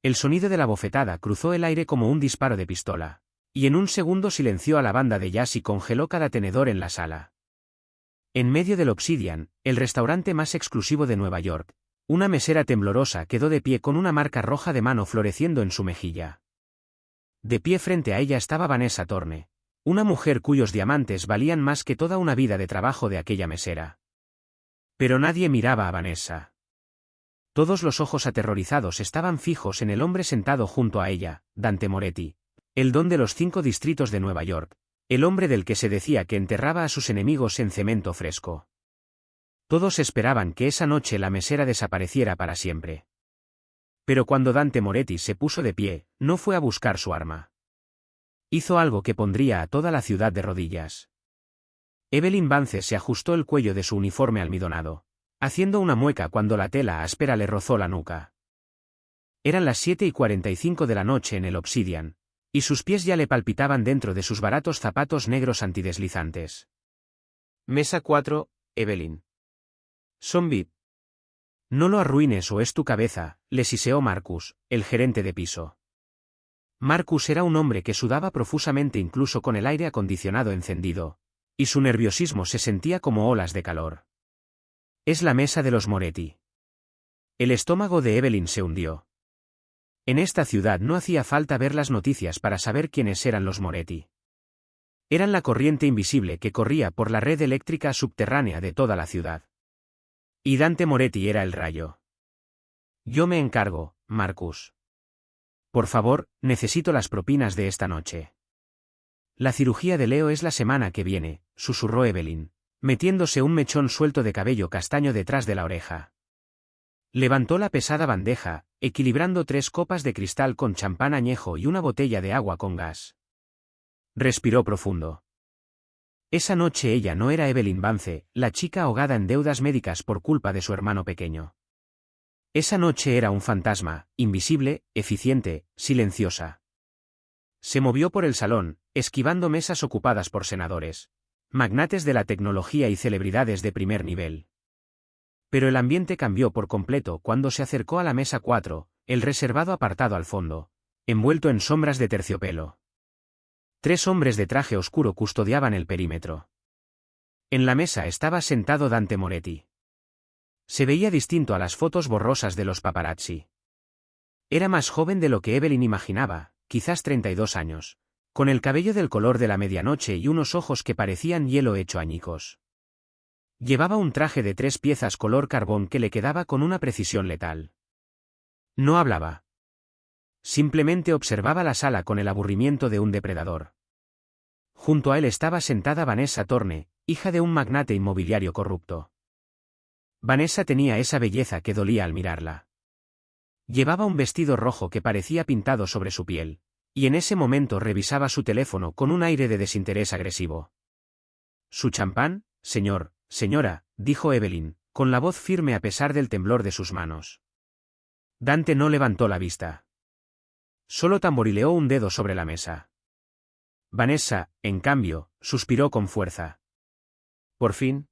El sonido de la bofetada cruzó el aire como un disparo de pistola, y en un segundo silenció a la banda de jazz y congeló cada tenedor en la sala. En medio del Obsidian, el restaurante más exclusivo de Nueva York, una mesera temblorosa quedó de pie con una marca roja de mano floreciendo en su mejilla. De pie frente a ella estaba Vanessa Thorne, una mujer cuyos diamantes valían más que toda una vida de trabajo de aquella mesera. Pero nadie miraba a Vanessa. Todos los ojos aterrorizados estaban fijos en el hombre sentado junto a ella, Dante Moretti, el don de los 5 distritos de Nueva York, el hombre del que se decía que enterraba a sus enemigos en cemento fresco. Todos esperaban que esa noche la mesera desapareciera para siempre. Pero cuando Dante Moretti se puso de pie, no fue a buscar su arma. Hizo algo que pondría a toda la ciudad de rodillas. Evelyn Vance se ajustó el cuello de su uniforme almidonado, haciendo una mueca cuando la tela áspera le rozó la nuca. Eran las 7:45 de la noche en el Obsidian, y sus pies ya le palpitaban dentro de sus baratos zapatos negros antideslizantes. Mesa 4, Evelyn. Son VIP. No lo arruines o es tu cabeza, le siseó Marcus, el gerente de piso. Marcus era un hombre que sudaba profusamente incluso con el aire acondicionado encendido, y su nerviosismo se sentía como olas de calor. Es la mesa de los Moretti. El estómago de Evelyn se hundió. En esta ciudad no hacía falta ver las noticias para saber quiénes eran los Moretti. Eran la corriente invisible que corría por la red eléctrica subterránea de toda la ciudad. Y Dante Moretti era el rayo. Yo me encargo, Marcus. Por favor, necesito las propinas de esta noche. La cirugía de Leo es la semana que viene, susurró Evelyn, metiéndose un mechón suelto de cabello castaño detrás de la oreja. Levantó la pesada bandeja, equilibrando 3 copas de cristal con champán añejo y una botella de agua con gas. Respiró profundo. Esa noche ella no era Evelyn Vance, la chica ahogada en deudas médicas por culpa de su hermano pequeño. Esa noche era un fantasma, invisible, eficiente, silenciosa. Se movió por el salón, esquivando mesas ocupadas por senadores, magnates de la tecnología y celebridades de primer nivel. Pero el ambiente cambió por completo cuando se acercó a la mesa 4, el reservado apartado al fondo, envuelto en sombras de terciopelo. 3 hombres de traje oscuro custodiaban el perímetro. En la mesa estaba sentado Dante Moretti. Se veía distinto a las fotos borrosas de los paparazzi. Era más joven de lo que Evelyn imaginaba, quizás 32 años, con el cabello del color de la medianoche y unos ojos que parecían hielo hecho añicos. Llevaba un traje de 3 piezas color carbón que le quedaba con una precisión letal. No hablaba. Simplemente observaba la sala con el aburrimiento de un depredador. Junto a él estaba sentada Vanessa Thorne, hija de un magnate inmobiliario corrupto. Vanessa tenía esa belleza que dolía al mirarla. Llevaba un vestido rojo que parecía pintado sobre su piel, y en ese momento revisaba su teléfono con un aire de desinterés agresivo. ¿Su champán, señora?, dijo Evelyn, con la voz firme a pesar del temblor de sus manos. Dante no levantó la vista. Solo tamborileó un dedo sobre la mesa. Vanessa, en cambio, suspiró con fuerza. Por fin.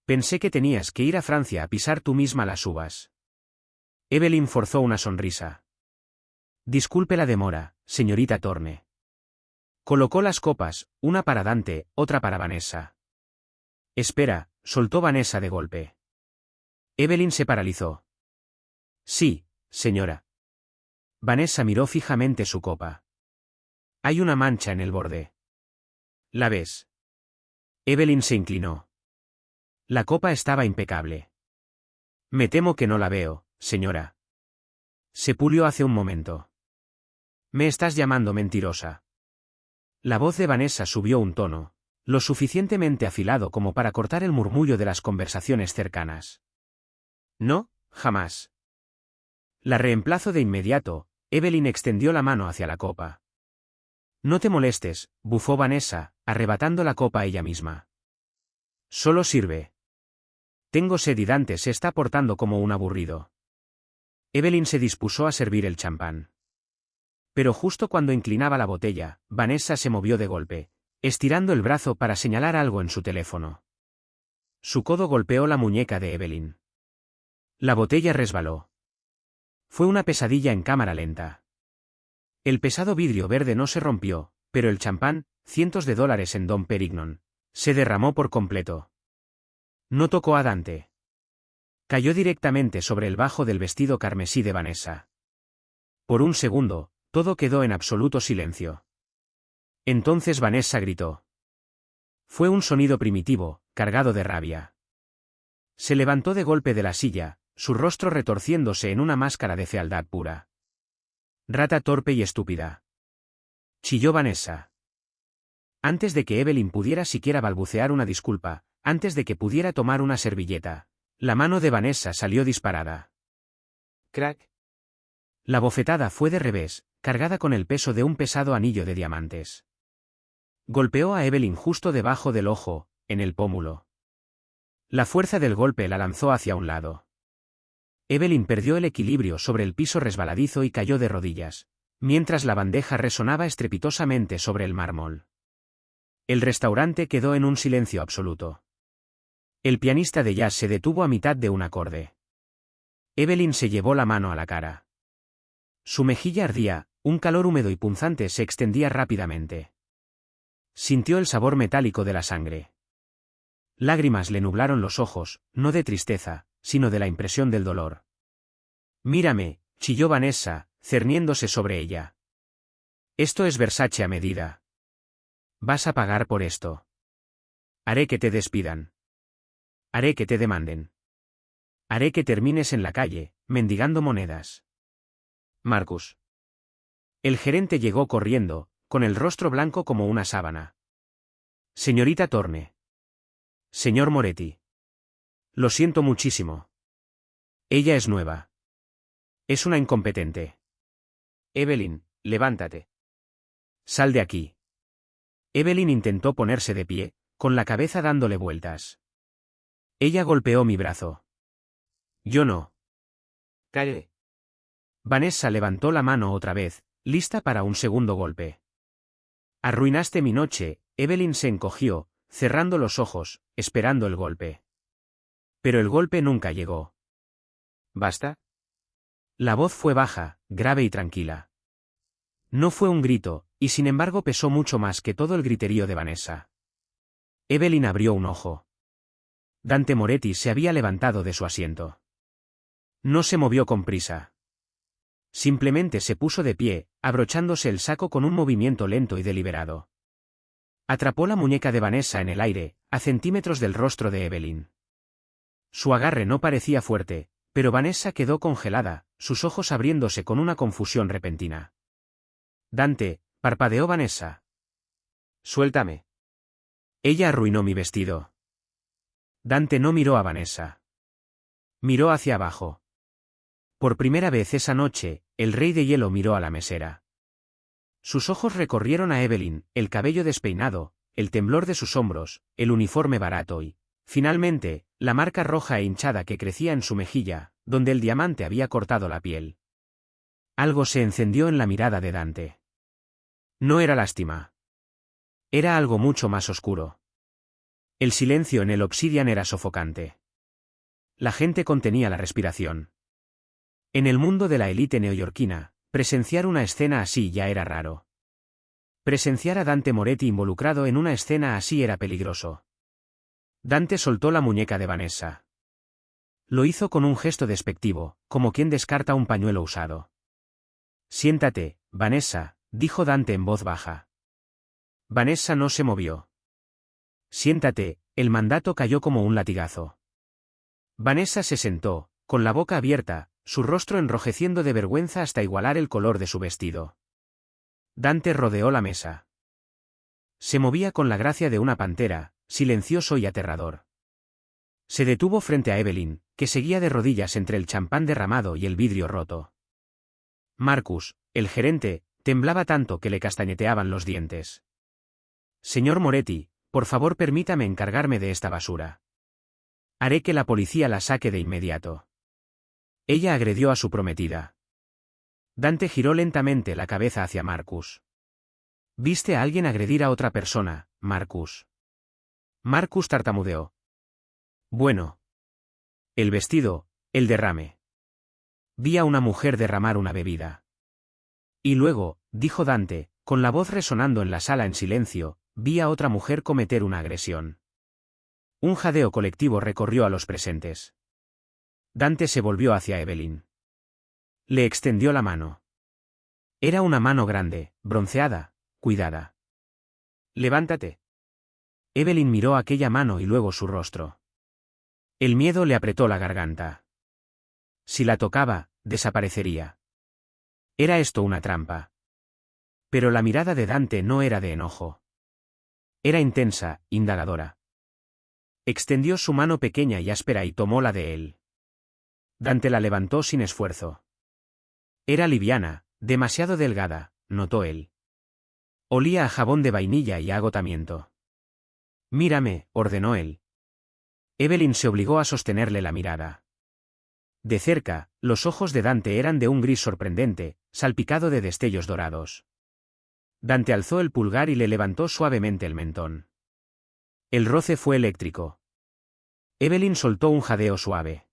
Pensé que tenías que ir a Francia a pisar tú misma las uvas. Evelyn forzó una sonrisa. Disculpe la demora, señorita Thorne. Colocó las copas, una para Dante, otra para Vanessa. Espera, soltó Vanessa de golpe. Evelyn se paralizó. Sí, señora. Vanessa miró fijamente su copa. Hay una mancha en el borde. ¿La ves? Evelyn se inclinó. La copa estaba impecable. Me temo que no la veo, señora. Se pulió hace un momento. Me estás llamando mentirosa. La voz de Vanessa subió un tono, lo suficientemente afilado como para cortar el murmullo de las conversaciones cercanas. No, jamás. La reemplazo de inmediato. Evelyn extendió la mano hacia la copa. No te molestes, bufó Vanessa, arrebatando la copa a ella misma. Solo sirve. Tengo sed y Dante se está portando como un aburrido. Evelyn se dispuso a servir el champán. Pero justo cuando inclinaba la botella, Vanessa se movió de golpe, estirando el brazo para señalar algo en su teléfono. Su codo golpeó la muñeca de Evelyn. La botella resbaló. Fue una pesadilla en cámara lenta. El pesado vidrio verde no se rompió, pero el champán, cientos de dólares en Dom Perignon, se derramó por completo. No tocó a Dante. Cayó directamente sobre el bajo del vestido carmesí de Vanessa. Por un segundo, todo quedó en absoluto silencio. Entonces Vanessa gritó. Fue un sonido primitivo, cargado de rabia. Se levantó de golpe de la silla, su rostro retorciéndose en una máscara de fealdad pura. Rata torpe y estúpida. Chilló Vanessa. Antes de que Evelyn pudiera siquiera balbucear una disculpa, antes de que pudiera tomar una servilleta, la mano de Vanessa salió disparada. Crack. La bofetada fue de revés, cargada con el peso de un pesado anillo de diamantes. Golpeó a Evelyn justo debajo del ojo, en el pómulo. La fuerza del golpe la lanzó hacia un lado. Evelyn perdió el equilibrio sobre el piso resbaladizo y cayó de rodillas, mientras la bandeja resonaba estrepitosamente sobre el mármol. El restaurante quedó en un silencio absoluto. El pianista de jazz se detuvo a mitad de un acorde. Evelyn se llevó la mano a la cara. Su mejilla ardía, un calor húmedo y punzante se extendía rápidamente. Sintió el sabor metálico de la sangre. Lágrimas le nublaron los ojos, no de tristeza, sino de la impresión del dolor. Mírame, chilló Vanessa, cerniéndose sobre ella. Esto es Versace a medida. Vas a pagar por esto. Haré que te despidan. Haré que te demanden. Haré que termines en la calle, mendigando monedas. Marcus. El gerente llegó corriendo, con el rostro blanco como una sábana. Señorita Thorne. Señor Moretti. Lo siento muchísimo. Ella es nueva. Es una incompetente. Evelyn, levántate. Sal de aquí. Evelyn intentó ponerse de pie, con la cabeza dándole vueltas. Ella golpeó mi brazo. Yo no. Calle. Vanessa levantó la mano otra vez, lista para un segundo golpe. Arruinaste mi noche, Evelyn se encogió, cerrando los ojos, esperando el golpe. Pero el golpe nunca llegó. ¿Basta? La voz fue baja, grave y tranquila. No fue un grito, y sin embargo pesó mucho más que todo el griterío de Vanessa. Evelyn abrió un ojo. Dante Moretti se había levantado de su asiento. No se movió con prisa. Simplemente se puso de pie, abrochándose el saco con un movimiento lento y deliberado. Atrapó la muñeca de Vanessa en el aire, a centímetros del rostro de Evelyn. Su agarre no parecía fuerte, pero Vanessa quedó congelada, sus ojos abriéndose con una confusión repentina. Dante, parpadeó Vanessa. Suéltame. Ella arruinó mi vestido. Dante no miró a Vanessa. Miró hacia abajo. Por primera vez esa noche, el rey de hielo miró a la mesera. Sus ojos recorrieron a Evelyn, el cabello despeinado, el temblor de sus hombros, el uniforme barato y, finalmente, la marca roja e hinchada que crecía en su mejilla, donde el diamante había cortado la piel. Algo se encendió en la mirada de Dante. No era lástima. Era algo mucho más oscuro. El silencio en el Obsidian era sofocante. La gente contenía la respiración. En el mundo de la élite neoyorquina, presenciar una escena así ya era raro. Presenciar a Dante Moretti involucrado en una escena así era peligroso. Dante soltó la muñeca de Vanessa. Lo hizo con un gesto despectivo, como quien descarta un pañuelo usado. Siéntate, Vanessa, dijo Dante en voz baja. Vanessa no se movió. Siéntate, el mandato cayó como un latigazo. Vanessa se sentó, con la boca abierta, su rostro enrojeciendo de vergüenza hasta igualar el color de su vestido. Dante rodeó la mesa. Se movía con la gracia de una pantera, silencioso y aterrador. Se detuvo frente a Evelyn, que seguía de rodillas entre el champán derramado y el vidrio roto. Marcus, el gerente, temblaba tanto que le castañeteaban los dientes. Señor Moretti, por favor permítame encargarme de esta basura. Haré que la policía la saque de inmediato. Ella agredió a su prometida. Dante giró lentamente la cabeza hacia Marcus. ¿Viste a alguien agredir a otra persona, Marcus? Marcus tartamudeó. Bueno. El vestido, el derrame. Vi a una mujer derramar una bebida. Y luego, dijo Dante, con la voz resonando en la sala en silencio, vi a otra mujer cometer una agresión. Un jadeo colectivo recorrió a los presentes. Dante se volvió hacia Evelyn. Le extendió la mano. Era una mano grande, bronceada, cuidada. Levántate. Evelyn miró aquella mano y luego su rostro. El miedo le apretó la garganta. Si la tocaba, desaparecería. Era esto una trampa. Pero la mirada de Dante no era de enojo. Era intensa, indagadora. Extendió su mano pequeña y áspera y tomó la de él. Dante la levantó sin esfuerzo. Era liviana, demasiado delgada, notó él. Olía a jabón de vainilla y a agotamiento. Mírame, ordenó él. Evelyn se obligó a sostenerle la mirada. De cerca, los ojos de Dante eran de un gris sorprendente, salpicado de destellos dorados. Dante alzó el pulgar y le levantó suavemente el mentón. El roce fue eléctrico. Evelyn soltó un jadeo suave.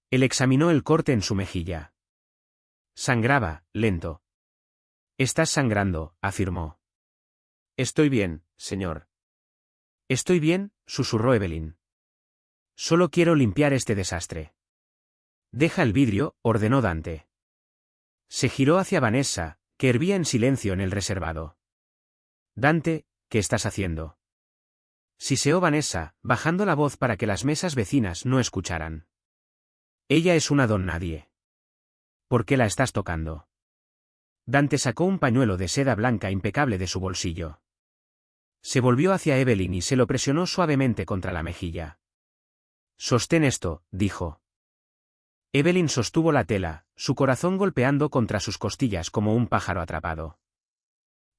Él examinó el corte en su mejilla. Sangraba, lento. Estás sangrando, afirmó. Estoy bien, señor. Estoy bien, susurró Evelyn. Solo quiero limpiar este desastre. Deja el vidrio, ordenó Dante. Se giró hacia Vanessa, que hervía en silencio en el reservado. Dante, ¿qué estás haciendo? Siseó Vanessa, bajando la voz para que las mesas vecinas no escucharan. Ella es una don nadie. ¿Por qué la estás tocando? Dante sacó un pañuelo de seda blanca impecable de su bolsillo. Se volvió hacia Evelyn y se lo presionó suavemente contra la mejilla. Sostén esto, dijo. Evelyn sostuvo la tela, su corazón golpeando contra sus costillas como un pájaro atrapado.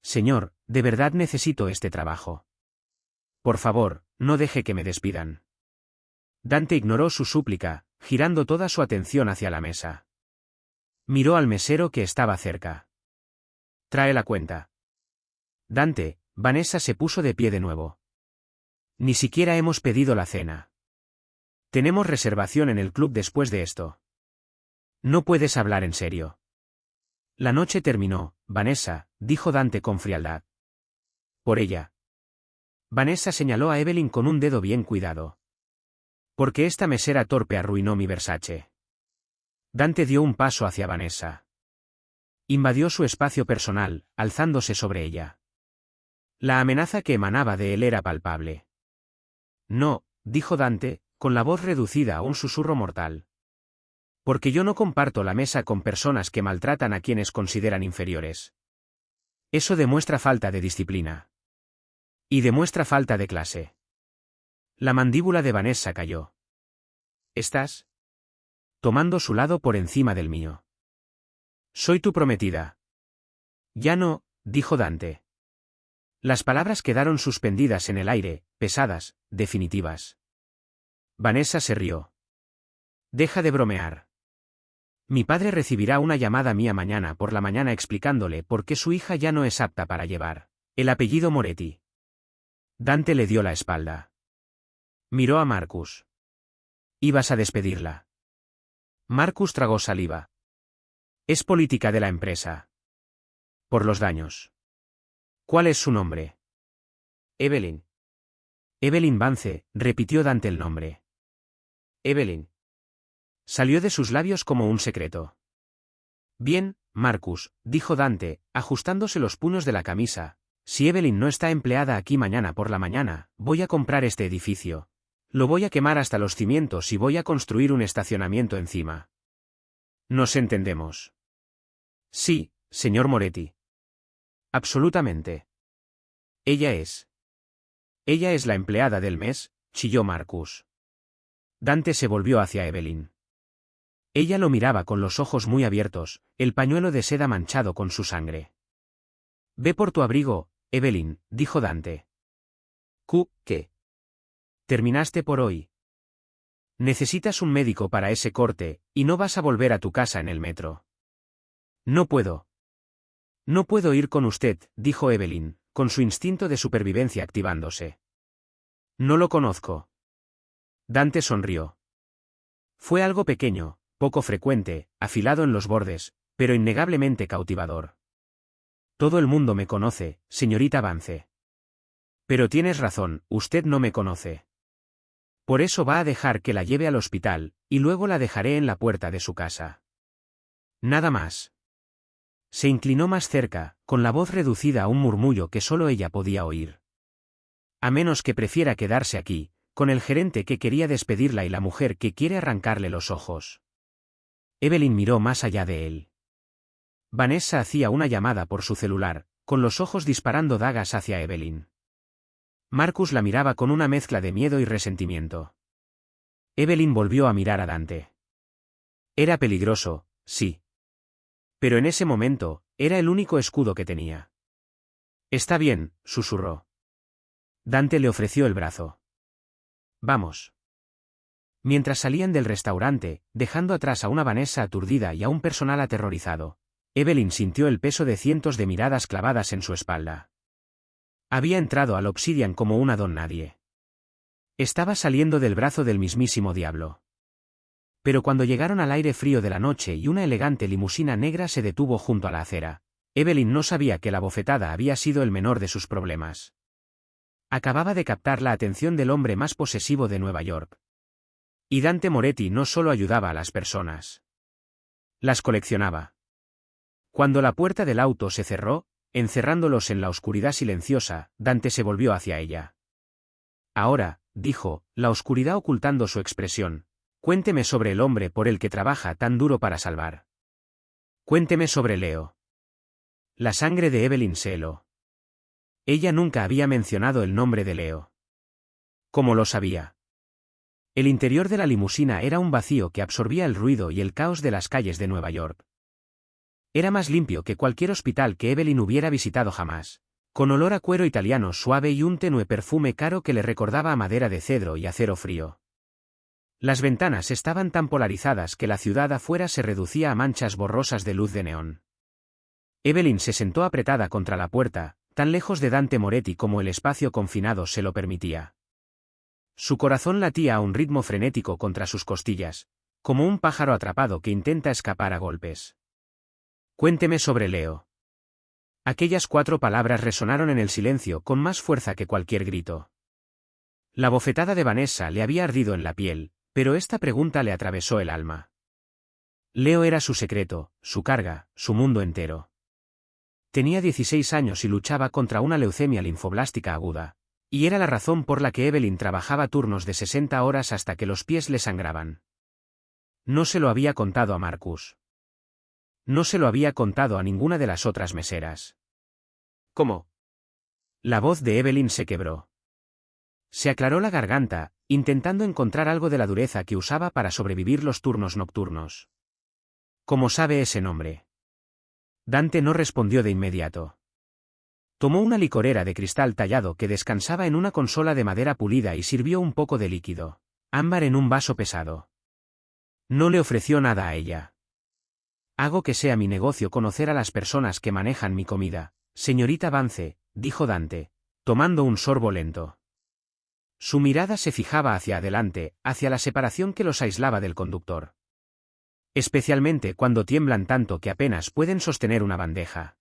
Señor, de verdad necesito este trabajo. Por favor, no deje que me despidan. Dante ignoró su súplica, girando toda su atención hacia la mesa. Miró al mesero que estaba cerca. Trae la cuenta. Dante, Vanessa se puso de pie de nuevo. Ni siquiera hemos pedido la cena. Tenemos reservación en el club después de esto. No puedes hablar en serio. La noche terminó, Vanessa, dijo Dante con frialdad. Por ella. Vanessa señaló a Evelyn con un dedo bien cuidado. Porque esta mesera torpe arruinó mi Versace. Dante dio un paso hacia Vanessa. Invadió su espacio personal, alzándose sobre ella. La amenaza que emanaba de él era palpable. No, dijo Dante, con la voz reducida a un susurro mortal. Porque yo no comparto la mesa con personas que maltratan a quienes consideran inferiores. Eso demuestra falta de disciplina. Y demuestra falta de clase. La mandíbula de Vanessa cayó. ¿Estás? Tomando su lado por encima del mío. Soy tu prometida. Ya no, dijo Dante. Las palabras quedaron suspendidas en el aire, pesadas, definitivas. Vanessa se rió. Deja de bromear. Mi padre recibirá una llamada mía mañana por la mañana explicándole por qué su hija ya no es apta para llevar el apellido Moretti. Dante le dio la espalda. Miró a Marcus. Ibas a despedirla. Marcus tragó saliva. Es política de la empresa. Por los daños. ¿Cuál es su nombre? Evelyn. Evelyn Vance, repitió Dante el nombre. Evelyn. Salió de sus labios como un secreto. Bien, Marcus, dijo Dante, ajustándose los puños de la camisa. Si Evelyn no está empleada aquí mañana por la mañana, voy a comprar este edificio. Lo voy a quemar hasta los cimientos y voy a construir un estacionamiento encima. ¿Nos entendemos? Sí, señor Moretti. Absolutamente. Ella es. Ella es la empleada del mes, chilló Marcus. Dante se volvió hacia Evelyn. Ella lo miraba con los ojos muy abiertos, el pañuelo de seda manchado con su sangre. Ve por tu abrigo, Evelyn, dijo Dante. ¿Qué? ¿Terminaste por hoy? Necesitas un médico para ese corte, y no vas a volver a tu casa en el metro. No puedo. No puedo ir con usted, dijo Evelyn, con su instinto de supervivencia activándose. No lo conozco. Dante sonrió. Fue algo pequeño, poco frecuente, afilado en los bordes, pero innegablemente cautivador. Todo el mundo me conoce, señorita Vance. Pero tienes razón, usted no me conoce. Por eso va a dejar que la lleve al hospital, y luego la dejaré en la puerta de su casa. Nada más. Se inclinó más cerca, con la voz reducida a un murmullo que solo ella podía oír. A menos que prefiera quedarse aquí, con el gerente que quería despedirla y la mujer que quiere arrancarle los ojos. Evelyn miró más allá de él. Vanessa hacía una llamada por su celular, con los ojos disparando dagas hacia Evelyn. Marcus la miraba con una mezcla de miedo y resentimiento. Evelyn volvió a mirar a Dante. Era peligroso, sí. Pero en ese momento, era el único escudo que tenía. Está bien, susurró. Dante le ofreció el brazo. Vamos. Mientras salían del restaurante, dejando atrás a una Vanessa aturdida y a un personal aterrorizado, Evelyn sintió el peso de cientos de miradas clavadas en su espalda. Había entrado al Obsidian como una don nadie. Estaba saliendo del brazo del mismísimo diablo. Pero cuando llegaron al aire frío de la noche y una elegante limusina negra se detuvo junto a la acera, Evelyn no sabía que la bofetada había sido el menor de sus problemas. Acababa de captar la atención del hombre más posesivo de Nueva York. Y Dante Moretti no solo ayudaba a las personas. Las coleccionaba. Cuando la puerta del auto se cerró, encerrándolos en la oscuridad silenciosa, Dante se volvió hacia ella. Ahora, dijo, la oscuridad ocultando su expresión, cuénteme sobre el hombre por el que trabaja tan duro para salvar. Cuénteme sobre Leo. La sangre de Evelyn se heló. Ella nunca había mencionado el nombre de Leo. ¿Cómo lo sabía? El interior de la limusina era un vacío que absorbía el ruido y el caos de las calles de Nueva York. Era más limpio que cualquier hospital que Evelyn hubiera visitado jamás, con olor a cuero italiano suave y un tenue perfume caro que le recordaba a madera de cedro y acero frío. Las ventanas estaban tan polarizadas que la ciudad afuera se reducía a manchas borrosas de luz de neón. Evelyn se sentó apretada contra la puerta, tan lejos de Dante Moretti como el espacio confinado se lo permitía. Su corazón latía a un ritmo frenético contra sus costillas, como un pájaro atrapado que intenta escapar a golpes. Cuénteme sobre Leo. Aquellas 4 palabras resonaron en el silencio con más fuerza que cualquier grito. La bofetada de Vanessa le había ardido en la piel, pero esta pregunta le atravesó el alma. Leo era su secreto, su carga, su mundo entero. Tenía 16 años y luchaba contra una leucemia linfoblástica aguda, y era la razón por la que Evelyn trabajaba turnos de 60 horas hasta que los pies le sangraban. No se lo había contado a Marcus. No se lo había contado a ninguna de las otras meseras. ¿Cómo? La voz de Evelyn se quebró. Se aclaró la garganta, intentando encontrar algo de la dureza que usaba para sobrevivir los turnos nocturnos. ¿Cómo sabe ese nombre? Dante no respondió de inmediato. Tomó una licorera de cristal tallado que descansaba en una consola de madera pulida y sirvió un poco de líquido ámbar en un vaso pesado. No le ofreció nada a ella. Hago que sea mi negocio conocer a las personas que manejan mi comida, señorita Vance, dijo Dante, tomando un sorbo lento. Su mirada se fijaba hacia adelante, hacia la separación que los aislaba del conductor. Especialmente cuando tiemblan tanto que apenas pueden sostener una bandeja.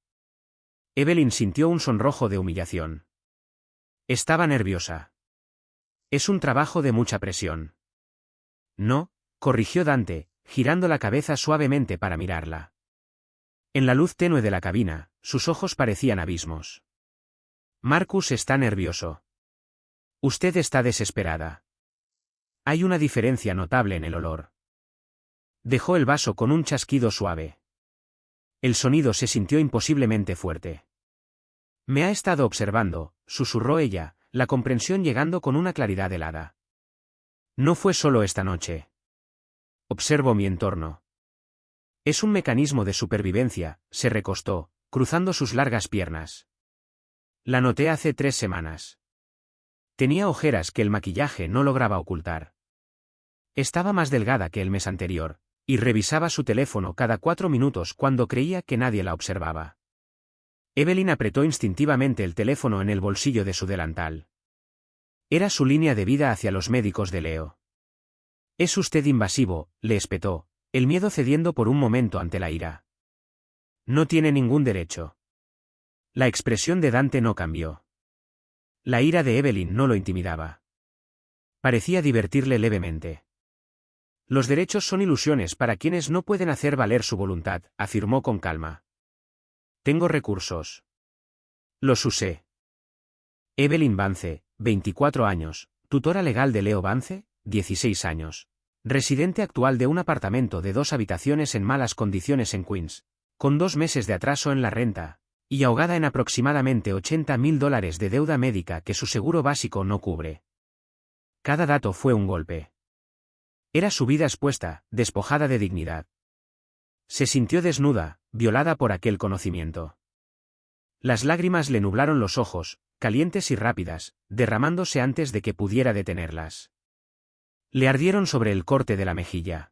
Evelyn sintió un sonrojo de humillación. Estaba nerviosa. Es un trabajo de mucha presión. No, corrigió Dante, girando la cabeza suavemente para mirarla. En la luz tenue de la cabina, sus ojos parecían abismos. Marcus está nervioso. Usted está desesperada. Hay una diferencia notable en el olor. Dejó el vaso con un chasquido suave. El sonido se sintió imposiblemente fuerte. Me ha estado observando, susurró ella, la comprensión llegando con una claridad helada. No fue solo esta noche. Observo mi entorno. Es un mecanismo de supervivencia, se recostó, cruzando sus largas piernas. La noté hace 3 semanas. Tenía ojeras que el maquillaje no lograba ocultar. Estaba más delgada que el mes anterior, y revisaba su teléfono cada 4 minutos cuando creía que nadie la observaba. Evelyn apretó instintivamente el teléfono en el bolsillo de su delantal. Era su línea de vida hacia los médicos de Leo. Es usted invasivo, le espetó, El miedo cediendo por un momento ante la ira. No tiene ningún derecho. La expresión de Dante no cambió. La ira de Evelyn no lo intimidaba. Parecía divertirle levemente. Los derechos son ilusiones para quienes no pueden hacer valer su voluntad, afirmó con calma. Tengo recursos. Los usé. Evelyn Vance, 24 años, tutora legal de Leo Vance, 16 años. Residente actual de un apartamento de 2 habitaciones en malas condiciones en Queens, con 2 meses de atraso en la renta, y ahogada en aproximadamente $80.000 de deuda médica que su seguro básico no cubre. Cada dato fue un golpe. Era su vida expuesta, despojada de dignidad. Se sintió desnuda, violada por aquel conocimiento. Las lágrimas le nublaron los ojos, calientes y rápidas, derramándose antes de que pudiera detenerlas. Le ardieron sobre el corte de la mejilla.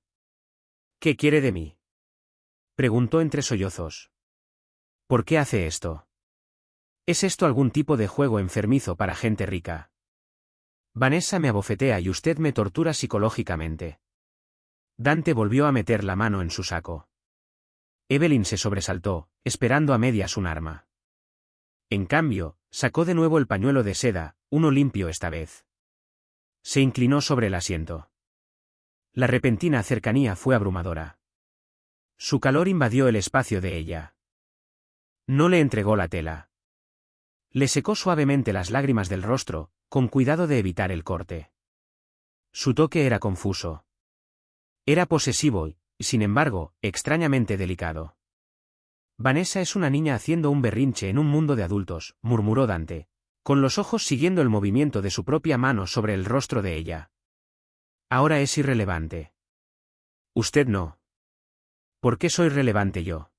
¿Qué quiere de mí?, preguntó entre sollozos. ¿Por qué hace esto? ¿Es esto algún tipo de juego enfermizo para gente rica? Vanessa me abofetea y usted me tortura psicológicamente. Dante volvió a meter la mano en su saco. Evelyn se sobresaltó, esperando a medias un arma. En cambio, sacó de nuevo el pañuelo de seda, uno limpio esta vez. Se inclinó sobre el asiento. La repentina cercanía fue abrumadora. Su calor invadió el espacio de ella. No le entregó la tela. Le secó suavemente las lágrimas del rostro, con cuidado de evitar el corte. Su toque era confuso. Era posesivo y, sin embargo, extrañamente delicado. Vanessa es una niña haciendo un berrinche en un mundo de adultos, murmuró Dante, con los ojos siguiendo el movimiento de su propia mano sobre el rostro de ella. Ahora es irrelevante. Usted no. ¿Por qué soy relevante yo?,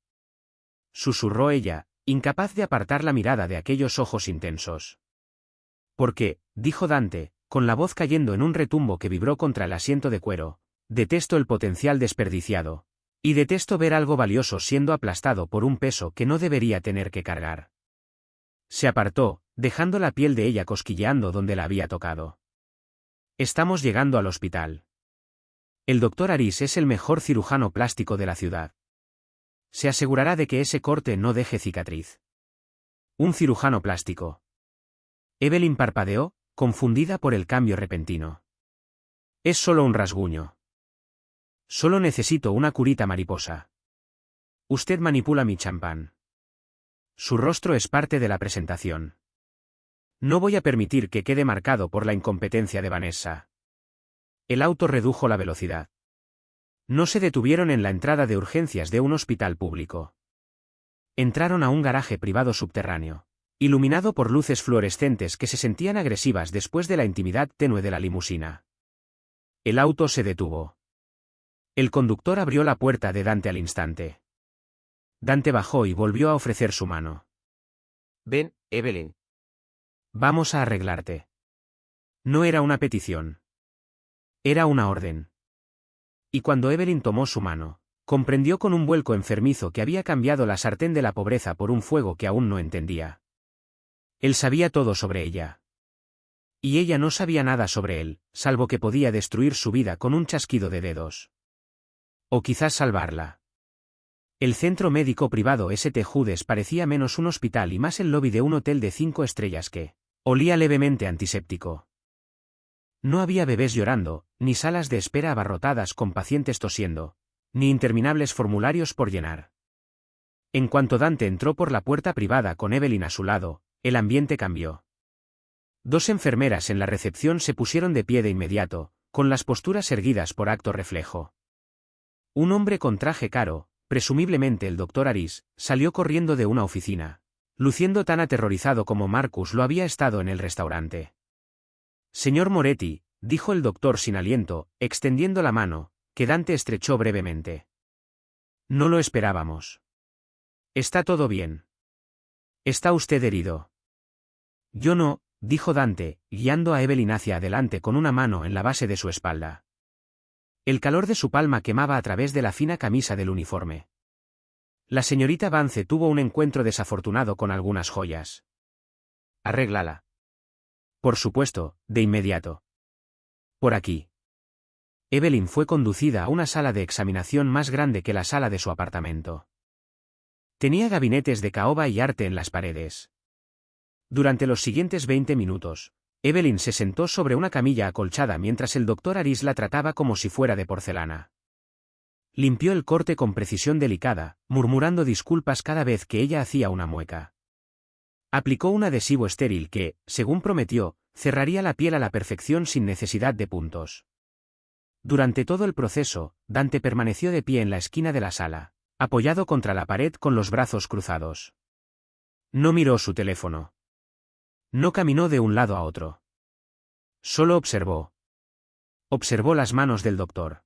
susurró ella, incapaz de apartar la mirada de aquellos ojos intensos. Porque, dijo Dante, con la voz cayendo en un retumbo que vibró contra el asiento de cuero, detesto el potencial desperdiciado. Y detesto ver algo valioso siendo aplastado por un peso que no debería tener que cargar. Se apartó, dejando la piel de ella cosquilleando donde la había tocado. Estamos llegando al hospital. El doctor Aris es el mejor cirujano plástico de la ciudad. Se asegurará de que ese corte no deje cicatriz. Un cirujano plástico. Evelyn parpadeó, confundida por el cambio repentino. Es solo un rasguño. Solo necesito una curita mariposa. Usted manipula mi champán. Su rostro es parte de la presentación. No voy a permitir que quede marcado por la incompetencia de Vanessa. El auto redujo la velocidad. No se detuvieron en la entrada de urgencias de un hospital público. Entraron a un garaje privado subterráneo, iluminado por luces fluorescentes que se sentían agresivas después de la intimidad tenue de la limusina. El auto se detuvo. El conductor abrió la puerta de Dante al instante. Dante bajó y volvió a ofrecer su mano. Ven, Evelyn. Vamos a arreglarte. No era una petición. Era una orden. Y cuando Evelyn tomó su mano, comprendió con un vuelco enfermizo que había cambiado la sartén de la pobreza por un fuego que aún no entendía. Él sabía todo sobre ella. Y ella no sabía nada sobre él, salvo que podía destruir su vida con un chasquido de dedos. O quizás salvarla. El centro médico privado St. Judes parecía menos un hospital y más el lobby de un hotel de 5 estrellas que olía levemente antiséptico. No había bebés llorando, ni salas de espera abarrotadas con pacientes tosiendo, ni interminables formularios por llenar. En cuanto Dante entró por la puerta privada con Evelyn a su lado, el ambiente cambió. 2 enfermeras en la recepción se pusieron de pie de inmediato, con las posturas erguidas por acto reflejo. Un hombre con traje caro, presumiblemente el doctor Aris, salió corriendo de una oficina, luciendo tan aterrorizado como Marcus lo había estado en el restaurante. Señor Moretti, dijo el doctor sin aliento, extendiendo la mano, que Dante estrechó brevemente. No lo esperábamos. ¿Está todo bien? ¿Está usted herido? Yo no, dijo Dante, guiando a Evelyn hacia adelante con una mano en la base de su espalda. El calor de su palma quemaba a través de la fina camisa del uniforme. La señorita Vance tuvo un encuentro desafortunado con algunas joyas. Arréglala. Por supuesto, de inmediato. Por aquí. Evelyn fue conducida a una sala de examinación más grande que la sala de su apartamento. Tenía gabinetes de caoba y arte en las paredes. Durante los siguientes 20 minutos, Evelyn se sentó sobre una camilla acolchada mientras el doctor Aris la trataba como si fuera de porcelana. Limpió el corte con precisión delicada, murmurando disculpas cada vez que ella hacía una mueca. Aplicó un adhesivo estéril que, según prometió, cerraría la piel a la perfección sin necesidad de puntos. Durante todo el proceso, Dante permaneció de pie en la esquina de la sala, apoyado contra la pared con los brazos cruzados. No miró su teléfono. No caminó de un lado a otro. Solo observó. Observó las manos del doctor.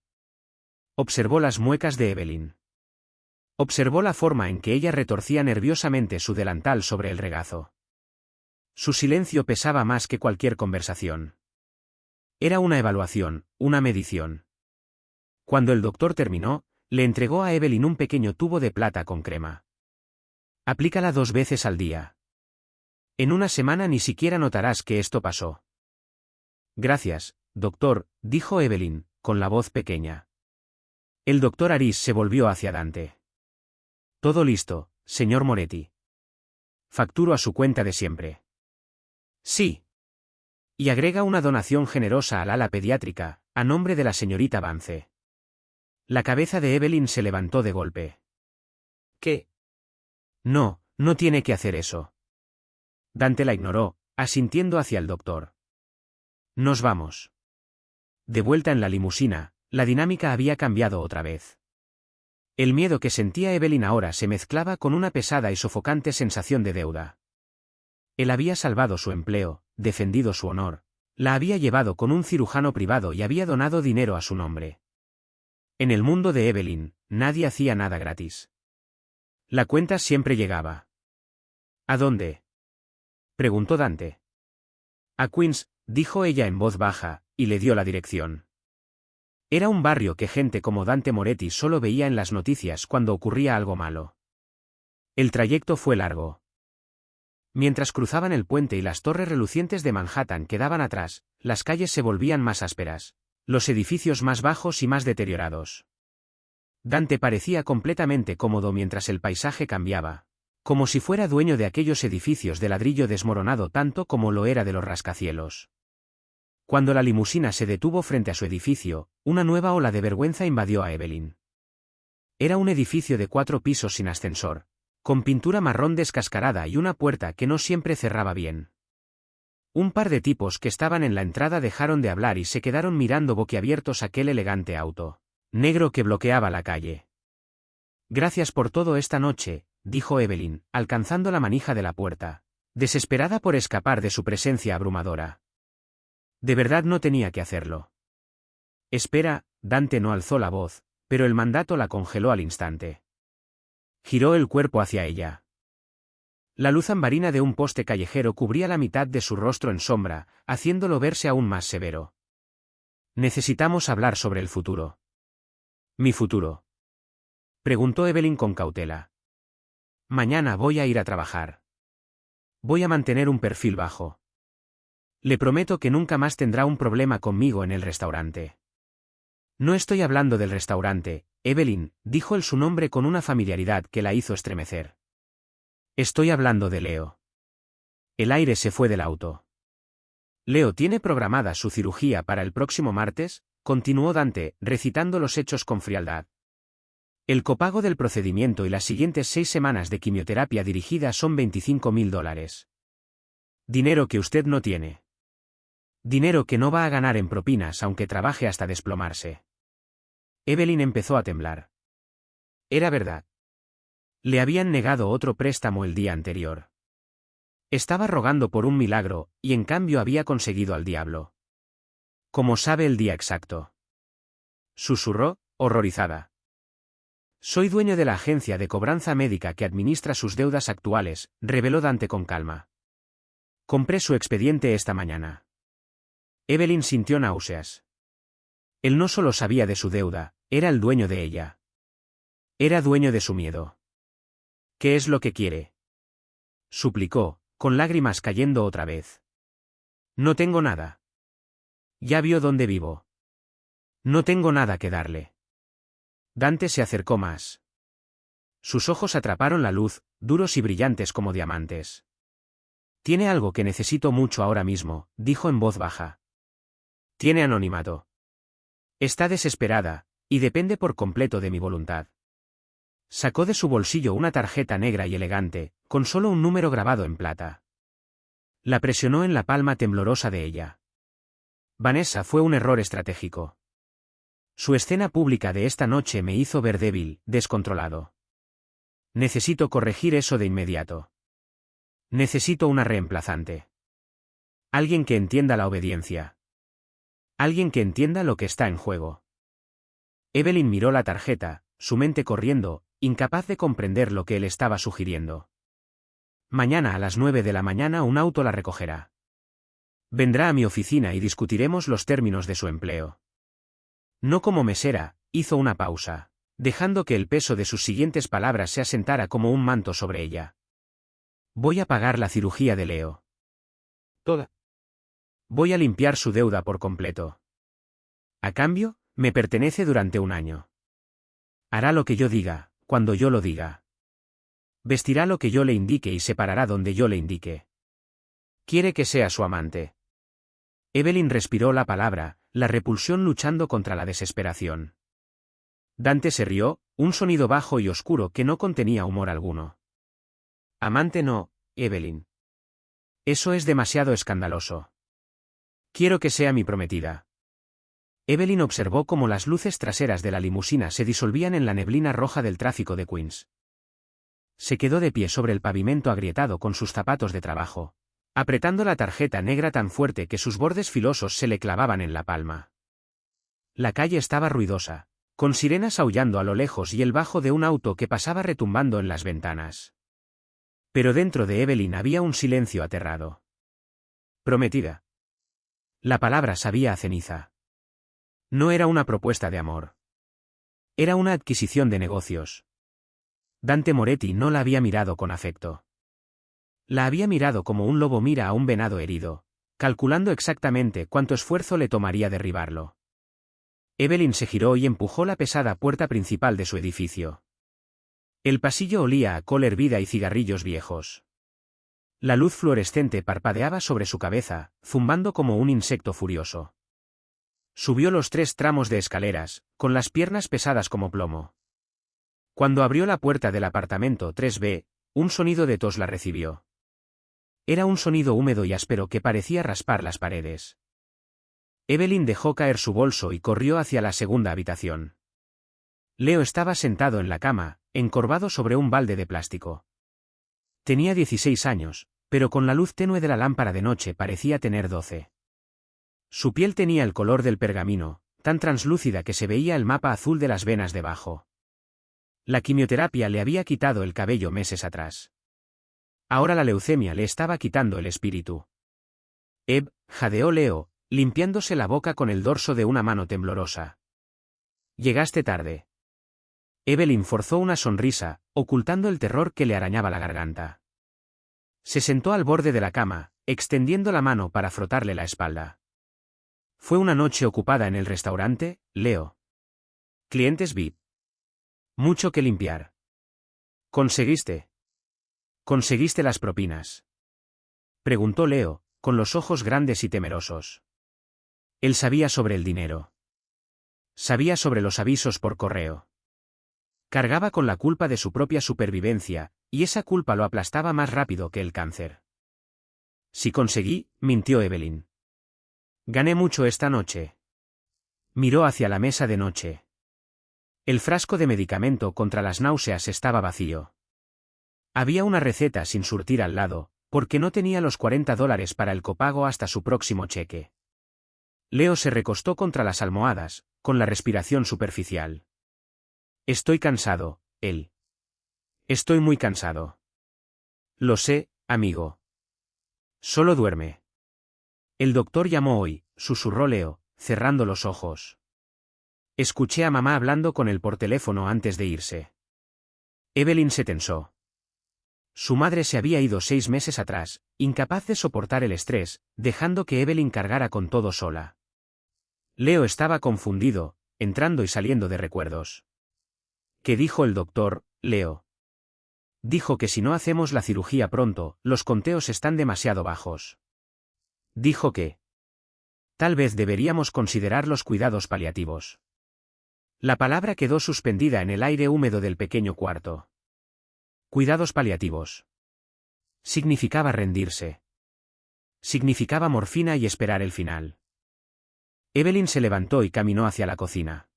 Observó las muecas de Evelyn. Observó la forma en que ella retorcía nerviosamente su delantal sobre el regazo. Su silencio pesaba más que cualquier conversación. Era una evaluación, una medición. Cuando el doctor terminó, le entregó a Evelyn un pequeño tubo de plata con crema. Aplícala 2 veces al día. En una semana ni siquiera notarás que esto pasó. Gracias, doctor, dijo Evelyn, con la voz pequeña. El doctor Aris se volvió hacia Dante. Todo listo, señor Moretti. Facturo a su cuenta de siempre. Sí. Y agrega una donación generosa al ala pediátrica, a nombre de la señorita Vance. La cabeza de Evelyn se levantó de golpe. ¿Qué? No, no tiene que hacer eso. Dante la ignoró, asintiendo hacia el doctor. Nos vamos. De vuelta en la limusina, la dinámica había cambiado otra vez. El miedo que sentía Evelyn ahora se mezclaba con una pesada y sofocante sensación de deuda. Él había salvado su empleo, defendido su honor, la había llevado con un cirujano privado y había donado dinero a su nombre. En el mundo de Evelyn, nadie hacía nada gratis. La cuenta siempre llegaba. ¿A dónde?, preguntó Dante. A Queens, dijo ella en voz baja, y le dio la dirección. Era un barrio que gente como Dante Moretti solo veía en las noticias cuando ocurría algo malo. El trayecto fue largo. Mientras cruzaban el puente y las torres relucientes de Manhattan quedaban atrás, las calles se volvían más ásperas, los edificios más bajos y más deteriorados. Dante parecía completamente cómodo mientras el paisaje cambiaba, como si fuera dueño de aquellos edificios de ladrillo desmoronado tanto como lo era de los rascacielos. Cuando la limusina se detuvo frente a su edificio, una nueva ola de vergüenza invadió a Evelyn. Era un edificio de 4 pisos sin ascensor, con pintura marrón descascarada y una puerta que no siempre cerraba bien. Un par de tipos que estaban en la entrada dejaron de hablar y se quedaron mirando boquiabiertos aquel elegante auto negro que bloqueaba la calle. Gracias por todo esta noche, dijo Evelyn, alcanzando la manija de la puerta, desesperada por escapar de su presencia abrumadora. De verdad no tenía que hacerlo. Espera, Dante no alzó la voz, pero el mandato la congeló al instante. Giró el cuerpo hacia ella. La luz ambarina de un poste callejero cubría la mitad de su rostro en sombra, haciéndolo verse aún más severo. Necesitamos hablar sobre el futuro. ¿Mi futuro?, preguntó Evelyn con cautela. Mañana voy a ir a trabajar. Voy a mantener un perfil bajo. Le prometo que nunca más tendrá un problema conmigo en el restaurante. No estoy hablando del restaurante, Evelyn, dijo él su nombre con una familiaridad que la hizo estremecer. Estoy hablando de Leo. El aire se fue del auto. Leo tiene programada su cirugía para el próximo martes, continuó Dante, recitando los hechos con frialdad. El copago del procedimiento y las siguientes 6 semanas de quimioterapia dirigida son $25.000. Dinero que usted no tiene. Dinero que no va a ganar en propinas aunque trabaje hasta desplomarse. Evelyn empezó a temblar. Era verdad. Le habían negado otro préstamo el día anterior. Estaba rogando por un milagro, y en cambio había conseguido al diablo. ¿Cómo sabe el día exacto?, susurró, horrorizada. Soy dueño de la agencia de cobranza médica que administra sus deudas actuales, reveló Dante con calma. Compré su expediente esta mañana. Evelyn sintió náuseas. Él no solo sabía de su deuda, era el dueño de ella. Era dueño de su miedo. ¿Qué es lo que quiere?, suplicó, con lágrimas cayendo otra vez. No tengo nada. Ya vio dónde vivo. No tengo nada que darle. Dante se acercó más. Sus ojos atraparon la luz, duros y brillantes como diamantes. Tiene algo que necesito mucho ahora mismo, dijo en voz baja. Tiene anonimato. Está desesperada, y depende por completo de mi voluntad. Sacó de su bolsillo una tarjeta negra y elegante, con solo un número grabado en plata. La presionó en la palma temblorosa de ella. Vanessa fue un error estratégico. Su escena pública de esta noche me hizo ver débil, descontrolado. Necesito corregir eso de inmediato. Necesito una reemplazante. Alguien que entienda la obediencia. Alguien que entienda lo que está en juego. Evelyn miró la tarjeta, su mente corriendo, incapaz de comprender lo que él estaba sugiriendo. Mañana a las 9 de la mañana un auto la recogerá. Vendrá a mi oficina y discutiremos los términos de su empleo. No como mesera, hizo una pausa, dejando que el peso de sus siguientes palabras se asentara como un manto sobre ella. Voy a pagar la cirugía de Leo. Toda. Voy a limpiar su deuda por completo. A cambio, me pertenece durante un año. Hará lo que yo diga, cuando yo lo diga. Vestirá lo que yo le indique y se parará donde yo le indique. Quiere que sea su amante. Evelyn respiró la palabra, la repulsión luchando contra la desesperación. Dante se rió, un sonido bajo y oscuro que no contenía humor alguno. Amante no, Evelyn. Eso es demasiado escandaloso. Quiero que sea mi prometida. Evelyn observó cómo las luces traseras de la limusina se disolvían en la neblina roja del tráfico de Queens. Se quedó de pie sobre el pavimento agrietado con sus zapatos de trabajo, apretando la tarjeta negra tan fuerte que sus bordes filosos se le clavaban en la palma. La calle estaba ruidosa, con sirenas aullando a lo lejos y el bajo de un auto que pasaba retumbando en las ventanas. Pero dentro de Evelyn había un silencio aterrado. Prometida. La palabra sabía a ceniza. No era una propuesta de amor. Era una adquisición de negocios. Dante Moretti no la había mirado con afecto. La había mirado como un lobo mira a un venado herido, calculando exactamente cuánto esfuerzo le tomaría derribarlo. Evelyn se giró y empujó la pesada puerta principal de su edificio. El pasillo olía a col hervida y cigarrillos viejos. La luz fluorescente parpadeaba sobre su cabeza, zumbando como un insecto furioso. Subió los 3 tramos de escaleras, con las piernas pesadas como plomo. Cuando abrió la puerta del apartamento 3B, un sonido de tos la recibió. Era un sonido húmedo y áspero que parecía raspar las paredes. Evelyn dejó caer su bolso y corrió hacia la segunda habitación. Leo estaba sentado en la cama, encorvado sobre un balde de plástico. Tenía 16 años, pero con la luz tenue de la lámpara de noche parecía tener 12. Su piel tenía el color del pergamino, tan translúcida que se veía el mapa azul de las venas debajo. La quimioterapia le había quitado el cabello meses atrás. Ahora la leucemia le estaba quitando el espíritu. Jadeó Leo, limpiándose la boca con el dorso de una mano temblorosa. Llegaste tarde. Evelyn forzó una sonrisa, ocultando el terror que le arañaba la garganta. Se sentó al borde de la cama, extendiendo la mano para frotarle la espalda. Fue una noche ocupada en el restaurante, Leo. Clientes VIP. Mucho que limpiar. ¿Conseguiste las propinas? Preguntó Leo, con los ojos grandes y temerosos. Él sabía sobre el dinero. Sabía sobre los avisos por correo. Cargaba con la culpa de su propia supervivencia, y esa culpa lo aplastaba más rápido que el cáncer. Si conseguí, mintió Evelyn. Gané mucho esta noche. Miró hacia la mesa de noche. El frasco de medicamento contra las náuseas estaba vacío. Había una receta sin surtir al lado, porque no tenía los $40 para el copago hasta su próximo cheque. Leo se recostó contra las almohadas, con la respiración superficial. Estoy cansado, él. Estoy muy cansado. Lo sé, amigo. Solo duerme. El doctor llamó hoy, susurró Leo, cerrando los ojos. Escuché a mamá hablando con él por teléfono antes de irse. Evelyn se tensó. Su madre se había ido 6 meses atrás, incapaz de soportar el estrés, dejando que Evelyn cargara con todo sola. Leo estaba confundido, entrando y saliendo de recuerdos. ¿Qué dijo el doctor, Leo? Dijo que si no hacemos la cirugía pronto, los conteos están demasiado bajos. Dijo que tal vez deberíamos considerar los cuidados paliativos. La palabra quedó suspendida en el aire húmedo del pequeño cuarto. Cuidados paliativos. Significaba rendirse. Significaba morfina y esperar el final. Evelyn se levantó y caminó hacia la cocina.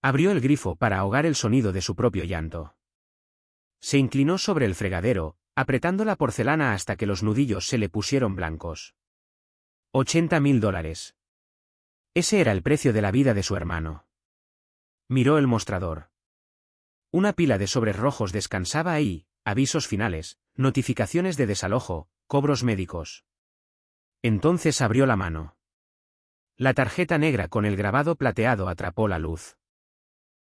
Abrió el grifo para ahogar el sonido de su propio llanto. Se inclinó sobre el fregadero, apretando la porcelana hasta que los nudillos se le pusieron blancos. $80.000. Ese era el precio de la vida de su hermano. Miró el mostrador. Una pila de sobres rojos descansaba ahí, avisos finales, notificaciones de desalojo, cobros médicos. Entonces abrió la mano. La tarjeta negra con el grabado plateado atrapó la luz.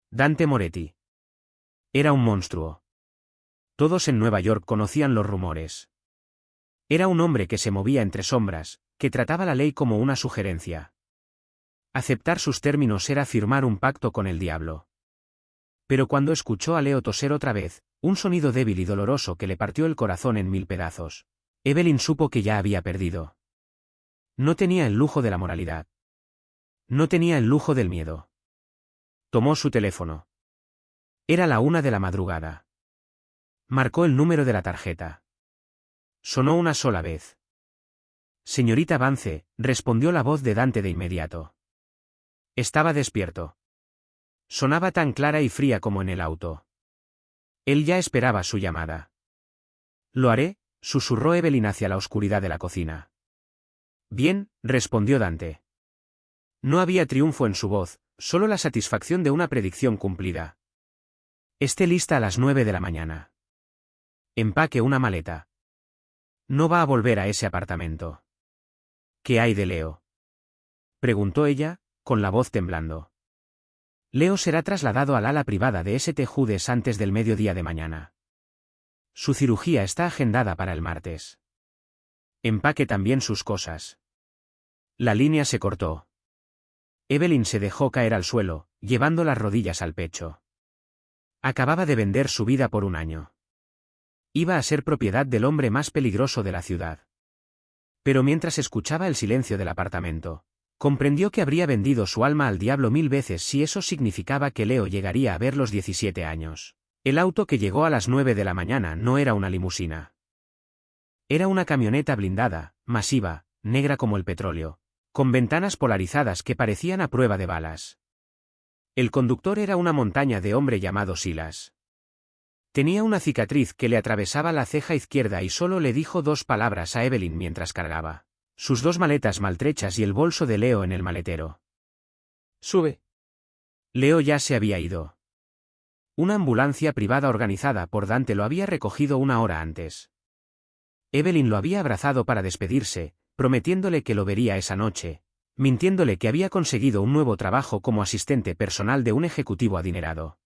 Dante Moretti. Era un monstruo. Todos en Nueva York conocían los rumores. Era un hombre que se movía entre sombras, que trataba la ley como una sugerencia. Aceptar sus términos era firmar un pacto con el diablo. Pero cuando escuchó a Leo toser otra vez, un sonido débil y doloroso que le partió el corazón en 1000 pedazos, Evelyn supo que ya había perdido. No tenía el lujo de la moralidad. No tenía el lujo del miedo. Tomó su teléfono. Era la 1 de la madrugada. Marcó el número de la tarjeta. Sonó una sola vez. Señorita Vance, respondió la voz de Dante de inmediato. Estaba despierto. Sonaba tan clara y fría como en el auto. Él ya esperaba su llamada. Lo haré, susurró Evelyn hacia la oscuridad de la cocina. Bien, respondió Dante. No había triunfo en su voz, solo la satisfacción de una predicción cumplida. Esté lista a las 9 de la mañana. Empaque una maleta. No va a volver a ese apartamento. ¿Qué hay de Leo? Preguntó ella, con la voz temblando. Leo será trasladado al ala privada de St. Judes antes del mediodía de mañana. Su cirugía está agendada para el martes. Empaque también sus cosas. La línea se cortó. Evelyn se dejó caer al suelo, llevando las rodillas al pecho. Acababa de vender su vida por 1 año. Iba a ser propiedad del hombre más peligroso de la ciudad. Pero mientras escuchaba el silencio del apartamento, comprendió que habría vendido su alma al diablo 1000 veces si eso significaba que Leo llegaría a ver los 17 años. El auto que llegó a las 9 de la mañana no era una limusina. Era una camioneta blindada, masiva, negra como el petróleo, con ventanas polarizadas que parecían a prueba de balas. El conductor era una montaña de hombre llamado Silas. Tenía una cicatriz que le atravesaba la ceja izquierda y solo le dijo 2 palabras a Evelyn mientras cargaba sus 2 maletas maltrechas y el bolso de Leo en el maletero. Sube. Leo ya se había ido. Una ambulancia privada organizada por Dante lo había recogido 1 hora antes. Evelyn lo había abrazado para despedirse, prometiéndole que lo vería esa noche, mintiéndole que había conseguido un nuevo trabajo como asistente personal de un ejecutivo adinerado.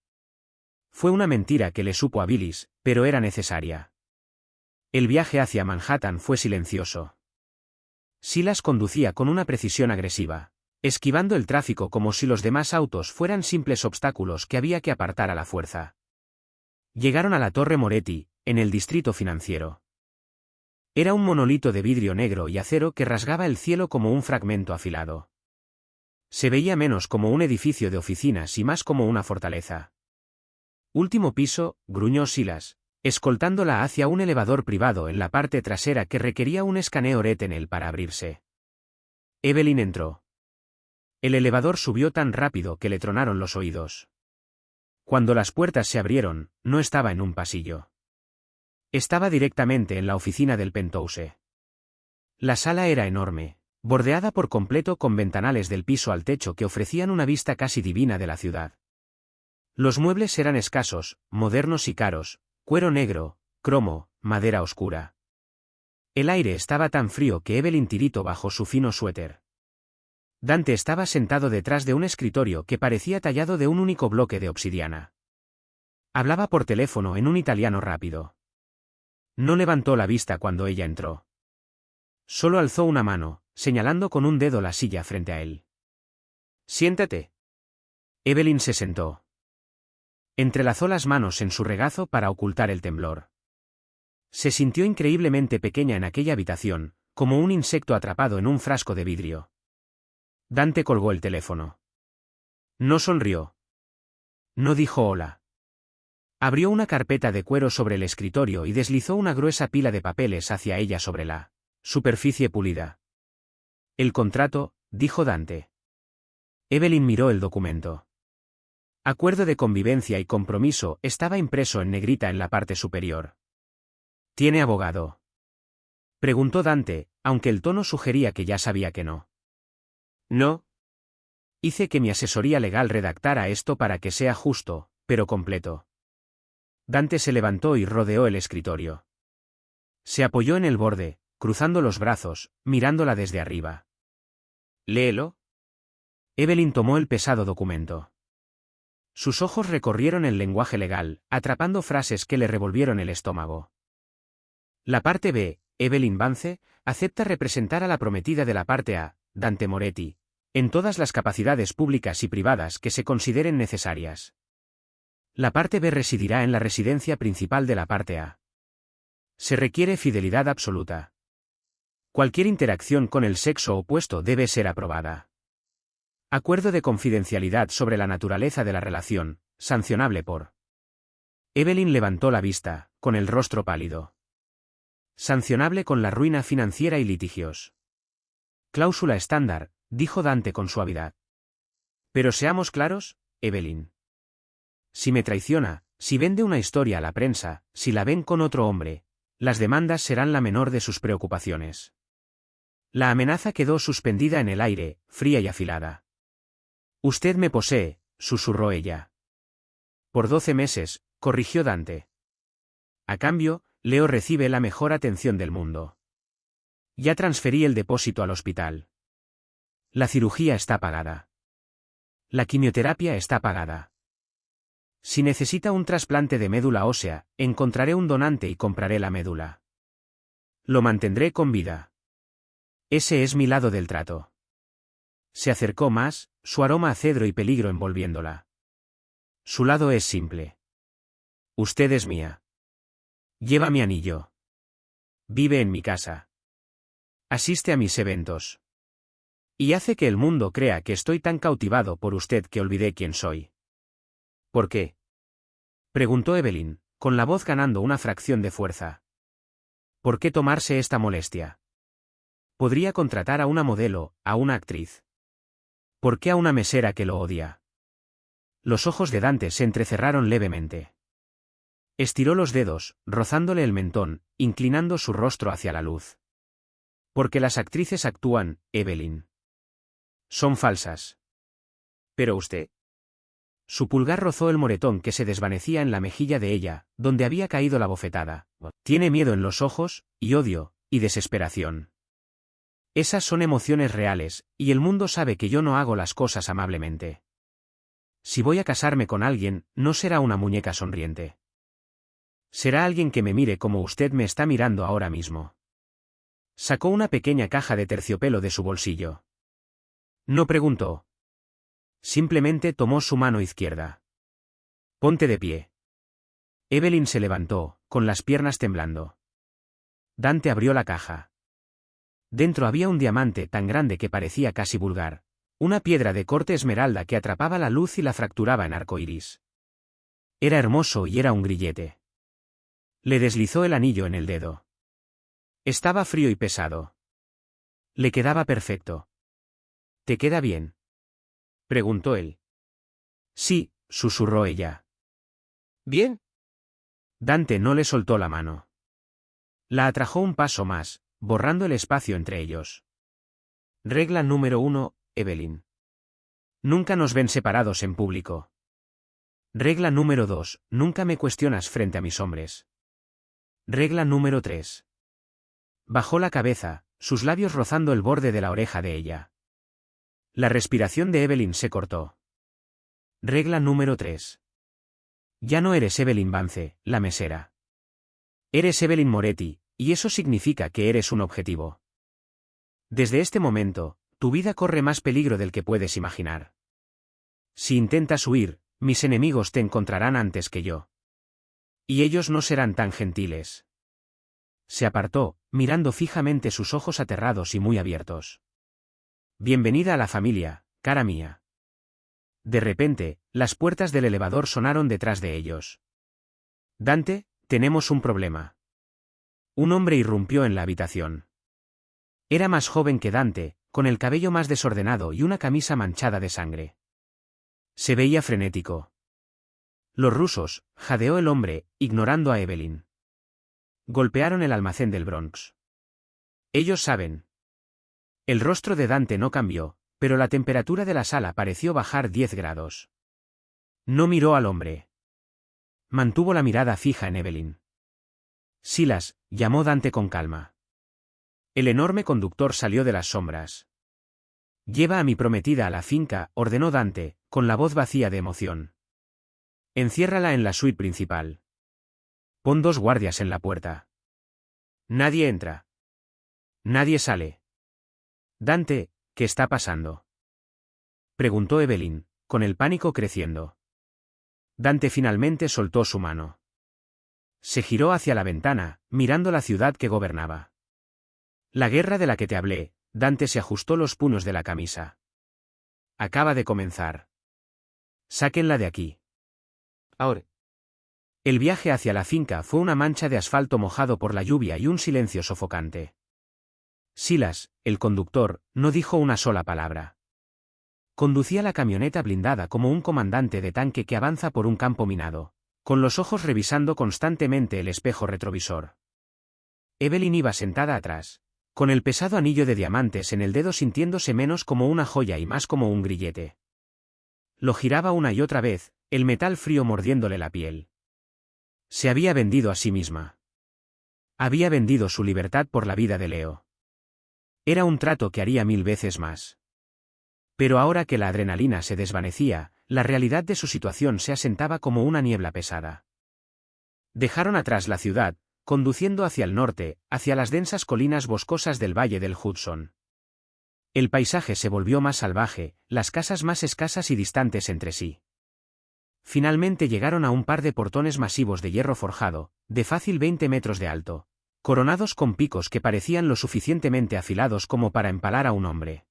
Fue una mentira que le supo a Billis, pero era necesaria. El viaje hacia Manhattan fue silencioso. Silas conducía con una precisión agresiva, esquivando el tráfico como si los demás autos fueran simples obstáculos que había que apartar a la fuerza. Llegaron a la Torre Moretti, en el distrito financiero. Era un monolito de vidrio negro y acero que rasgaba el cielo como un fragmento afilado. Se veía menos como un edificio de oficinas y más como una fortaleza. Último piso, gruñó Silas, escoltándola hacia un elevador privado en la parte trasera que requería un escaneo retinal para abrirse. Evelyn entró. El elevador subió tan rápido que le tronaron los oídos. Cuando las puertas se abrieron, no estaba en un pasillo. Estaba directamente en la oficina del penthouse. La sala era enorme, bordeada por completo con ventanales del piso al techo que ofrecían una vista casi divina de la ciudad. Los muebles eran escasos, modernos y caros, cuero negro, cromo, madera oscura. El aire estaba tan frío que Evelyn tiritó bajo su fino suéter. Dante estaba sentado detrás de un escritorio que parecía tallado de un único bloque de obsidiana. Hablaba por teléfono en un italiano rápido. No levantó la vista cuando ella entró. Solo alzó una mano, señalando con un dedo la silla frente a él. Siéntate. Evelyn se sentó. Entrelazó las manos en su regazo para ocultar el temblor. Se sintió increíblemente pequeña en aquella habitación, como un insecto atrapado en un frasco de vidrio. Dante colgó el teléfono. No sonrió. No dijo hola. Abrió una carpeta de cuero sobre el escritorio y deslizó una gruesa pila de papeles hacia ella sobre la superficie pulida. El contrato, dijo Dante. Evelyn miró el documento. Acuerdo de convivencia y compromiso estaba impreso en negrita en la parte superior. ¿Tiene abogado?, preguntó Dante, aunque el tono sugería que ya sabía que no. No. Hice que mi asesoría legal redactara esto para que sea justo, pero completo. Dante se levantó y rodeó el escritorio. Se apoyó en el borde, cruzando los brazos, mirándola desde arriba. Léelo. Evelyn tomó el pesado documento. Sus ojos recorrieron el lenguaje legal, atrapando frases que le revolvieron el estómago. La parte B, Evelyn Vance, acepta representar a la prometida de la parte A, Dante Moretti, en todas las capacidades públicas y privadas que se consideren necesarias. La parte B residirá en la residencia principal de la parte A. Se requiere fidelidad absoluta. Cualquier interacción con el sexo opuesto debe ser aprobada. Acuerdo de confidencialidad sobre la naturaleza de la relación, sancionable por. Evelyn levantó la vista, con el rostro pálido. Sancionable con la ruina financiera y litigios. Cláusula estándar, dijo Dante con suavidad. Pero seamos claros, Evelyn. Si me traiciona, si vende una historia a la prensa, si la ven con otro hombre, las demandas serán la menor de sus preocupaciones. La amenaza quedó suspendida en el aire, fría y afilada. Usted me posee, susurró ella. Por 12 meses, corrigió Dante. A cambio, Leo recibe la mejor atención del mundo. Ya transferí el depósito al hospital. La cirugía está pagada. La quimioterapia está pagada. Si necesita un trasplante de médula ósea, encontraré un donante y compraré la médula. Lo mantendré con vida. Ese es mi lado del trato. Se acercó más, su aroma a cedro y peligro envolviéndola. Su lado es simple. Usted es mía. Lleva mi anillo. Vive en mi casa. Asiste a mis eventos. Y hace que el mundo crea que estoy tan cautivado por usted que olvidé quién soy. ¿Por qué?, preguntó Evelyn, con la voz ganando una fracción de fuerza. ¿Por qué tomarse esta molestia? Podría contratar a una modelo, a una actriz. ¿Por qué a una mesera que lo odia? Los ojos de Dante se entrecerraron levemente. Estiró los dedos, rozándole el mentón, inclinando su rostro hacia la luz. Porque las actrices actúan, Evelyn. Son falsas. Pero usted. Su pulgar rozó el moretón que se desvanecía en la mejilla de ella, donde había caído la bofetada. Tiene miedo en los ojos, y odio, y desesperación. Esas son emociones reales, y el mundo sabe que yo no hago las cosas amablemente. Si voy a casarme con alguien, no será una muñeca sonriente. Será alguien que me mire como usted me está mirando ahora mismo. Sacó una pequeña caja de terciopelo de su bolsillo. No preguntó. Simplemente tomó su mano izquierda. Ponte de pie. Evelyn se levantó, con las piernas temblando. Dante abrió la caja. Dentro había un diamante tan grande que parecía casi vulgar, una piedra de corte esmeralda que atrapaba la luz y la fracturaba en arco iris. Era hermoso y era un grillete. Le deslizó el anillo en el dedo. Estaba frío y pesado. Le quedaba perfecto. ¿Te queda bien?, preguntó él. Sí, susurró ella. ¿Bien? Dante no le soltó la mano. La atrajo un paso más, borrando el espacio entre ellos. Regla número 1, Evelyn. Nunca nos ven separados en público. Regla número 2, nunca me cuestionas frente a mis hombres. Regla número 3. Bajó la cabeza, sus labios rozando el borde de la oreja de ella. La respiración de Evelyn se cortó. Regla número 3. Ya no eres Evelyn Vance, la mesera. Eres Evelyn Moretti, y eso significa que eres un objetivo. Desde este momento, tu vida corre más peligro del que puedes imaginar. Si intentas huir, mis enemigos te encontrarán antes que yo. Y ellos no serán tan gentiles. Se apartó, mirando fijamente sus ojos aterrados y muy abiertos. Bienvenida a la familia, cara mía. De repente, las puertas del elevador sonaron detrás de ellos. Dante, tenemos un problema. Un hombre irrumpió en la habitación. Era más joven que Dante, con el cabello más desordenado y una camisa manchada de sangre. Se veía frenético. Los rusos, jadeó el hombre, ignorando a Evelyn. Golpearon el almacén del Bronx. Ellos saben. El rostro de Dante no cambió, pero la temperatura de la sala pareció bajar 10 grados. No miró al hombre. Mantuvo la mirada fija en Evelyn. Silas, llamó Dante con calma. El enorme conductor salió de las sombras. Lleva a mi prometida a la finca, ordenó Dante, con la voz vacía de emoción. Enciérrala en la suite principal. Pon 2 guardias en la puerta. Nadie entra. Nadie sale. Dante, ¿qué está pasando? Preguntó Evelyn, con el pánico creciendo. Dante finalmente soltó su mano. Se giró hacia la ventana, mirando la ciudad que gobernaba. La guerra de la que te hablé, Dante se ajustó los puños de la camisa. Acaba de comenzar. Sáquenla de aquí. Ahora. El viaje hacia la finca fue una mancha de asfalto mojado por la lluvia y un silencio sofocante. Silas, el conductor, no dijo una sola palabra. Conducía la camioneta blindada como un comandante de tanque que avanza por un campo minado, con los ojos revisando constantemente el espejo retrovisor. Evelyn iba sentada atrás, con el pesado anillo de diamantes en el dedo, sintiéndose menos como una joya y más como un grillete. Lo giraba una y otra vez, el metal frío mordiéndole la piel. Se había vendido a sí misma. Había vendido su libertad por la vida de Leo. Era un trato que haría 1000 veces más. Pero ahora que la adrenalina se desvanecía, la realidad de su situación se asentaba como una niebla pesada. Dejaron atrás la ciudad, conduciendo hacia el norte, hacia las densas colinas boscosas del valle del Hudson. El paisaje se volvió más salvaje, las casas más escasas y distantes entre sí. Finalmente llegaron a un par de portones masivos de hierro forjado, de fácil 20 metros de alto, coronados con picos que parecían lo suficientemente afilados como para empalar a un hombre.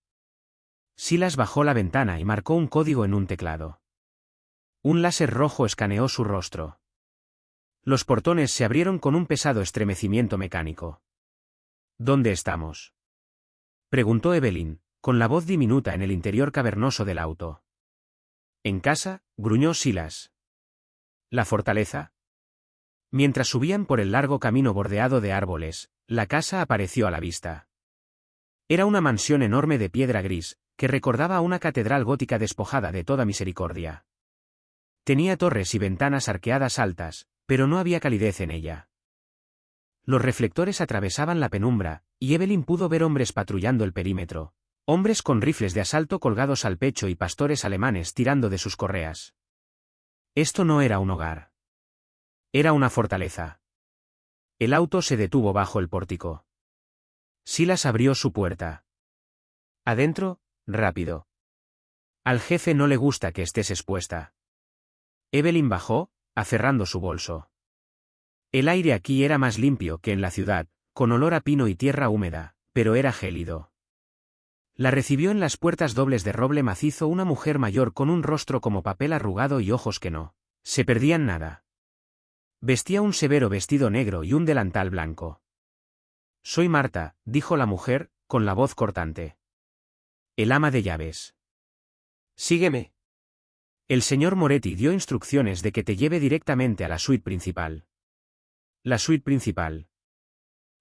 Silas bajó la ventana y marcó un código en un teclado. Un láser rojo escaneó su rostro. Los portones se abrieron con un pesado estremecimiento mecánico. ¿Dónde estamos?, preguntó Evelyn, con la voz diminuta en el interior cavernoso del auto. En casa, gruñó Silas. ¿La fortaleza? Mientras subían por el largo camino bordeado de árboles, la casa apareció a la vista. Era una mansión enorme de piedra gris, que recordaba a una catedral gótica despojada de toda misericordia. Tenía torres y ventanas arqueadas altas, pero no había calidez en ella. Los reflectores atravesaban la penumbra, y Evelyn pudo ver hombres patrullando el perímetro, hombres con rifles de asalto colgados al pecho y pastores alemanes tirando de sus correas. Esto no era un hogar. Era una fortaleza. El auto se detuvo bajo el pórtico. Silas abrió su puerta. Adentro, rápido. Al jefe no le gusta que estés expuesta. Evelyn bajó, aferrando su bolso. El aire aquí era más limpio que en la ciudad, con olor a pino y tierra húmeda, pero era gélido. La recibió en las puertas dobles de roble macizo una mujer mayor con un rostro como papel arrugado y ojos que no se perdían nada. Vestía un severo vestido negro y un delantal blanco. Soy Marta, dijo la mujer, con la voz cortante. El ama de llaves. Sígueme. El señor Moretti dio instrucciones de que te lleve directamente a la suite principal. La suite principal.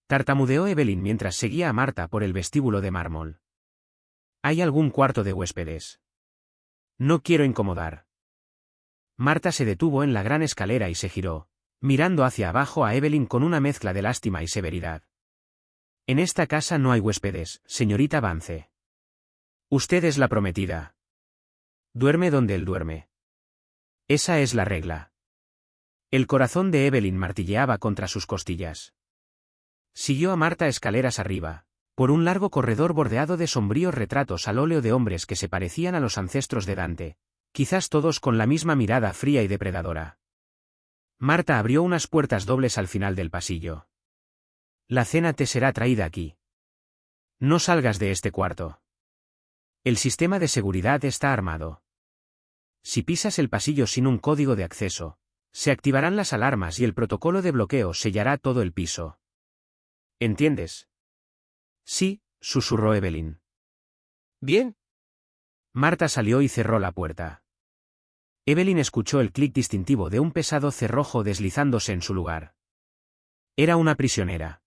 Tartamudeó Evelyn mientras seguía a Marta por el vestíbulo de mármol. ¿Hay algún cuarto de huéspedes? No quiero incomodar. Marta se detuvo en la gran escalera y se giró, mirando hacia abajo a Evelyn con una mezcla de lástima y severidad. En esta casa no hay huéspedes, señorita Vance. Usted es la prometida. Duerme donde él duerme. Esa es la regla. El corazón de Evelyn martilleaba contra sus costillas. Siguió a Marta escaleras arriba, por un largo corredor bordeado de sombríos retratos al óleo de hombres que se parecían a los ancestros de Dante, quizás todos con la misma mirada fría y depredadora. Marta abrió unas puertas dobles al final del pasillo. La cena te será traída aquí. No salgas de este cuarto. El sistema de seguridad está armado. Si pisas el pasillo sin un código de acceso, se activarán las alarmas y el protocolo de bloqueo sellará todo el piso. ¿Entiendes? Sí, susurró Evelyn. Bien. Marta salió y cerró la puerta. Evelyn escuchó el clic distintivo de un pesado cerrojo deslizándose en su lugar. Era una prisionera.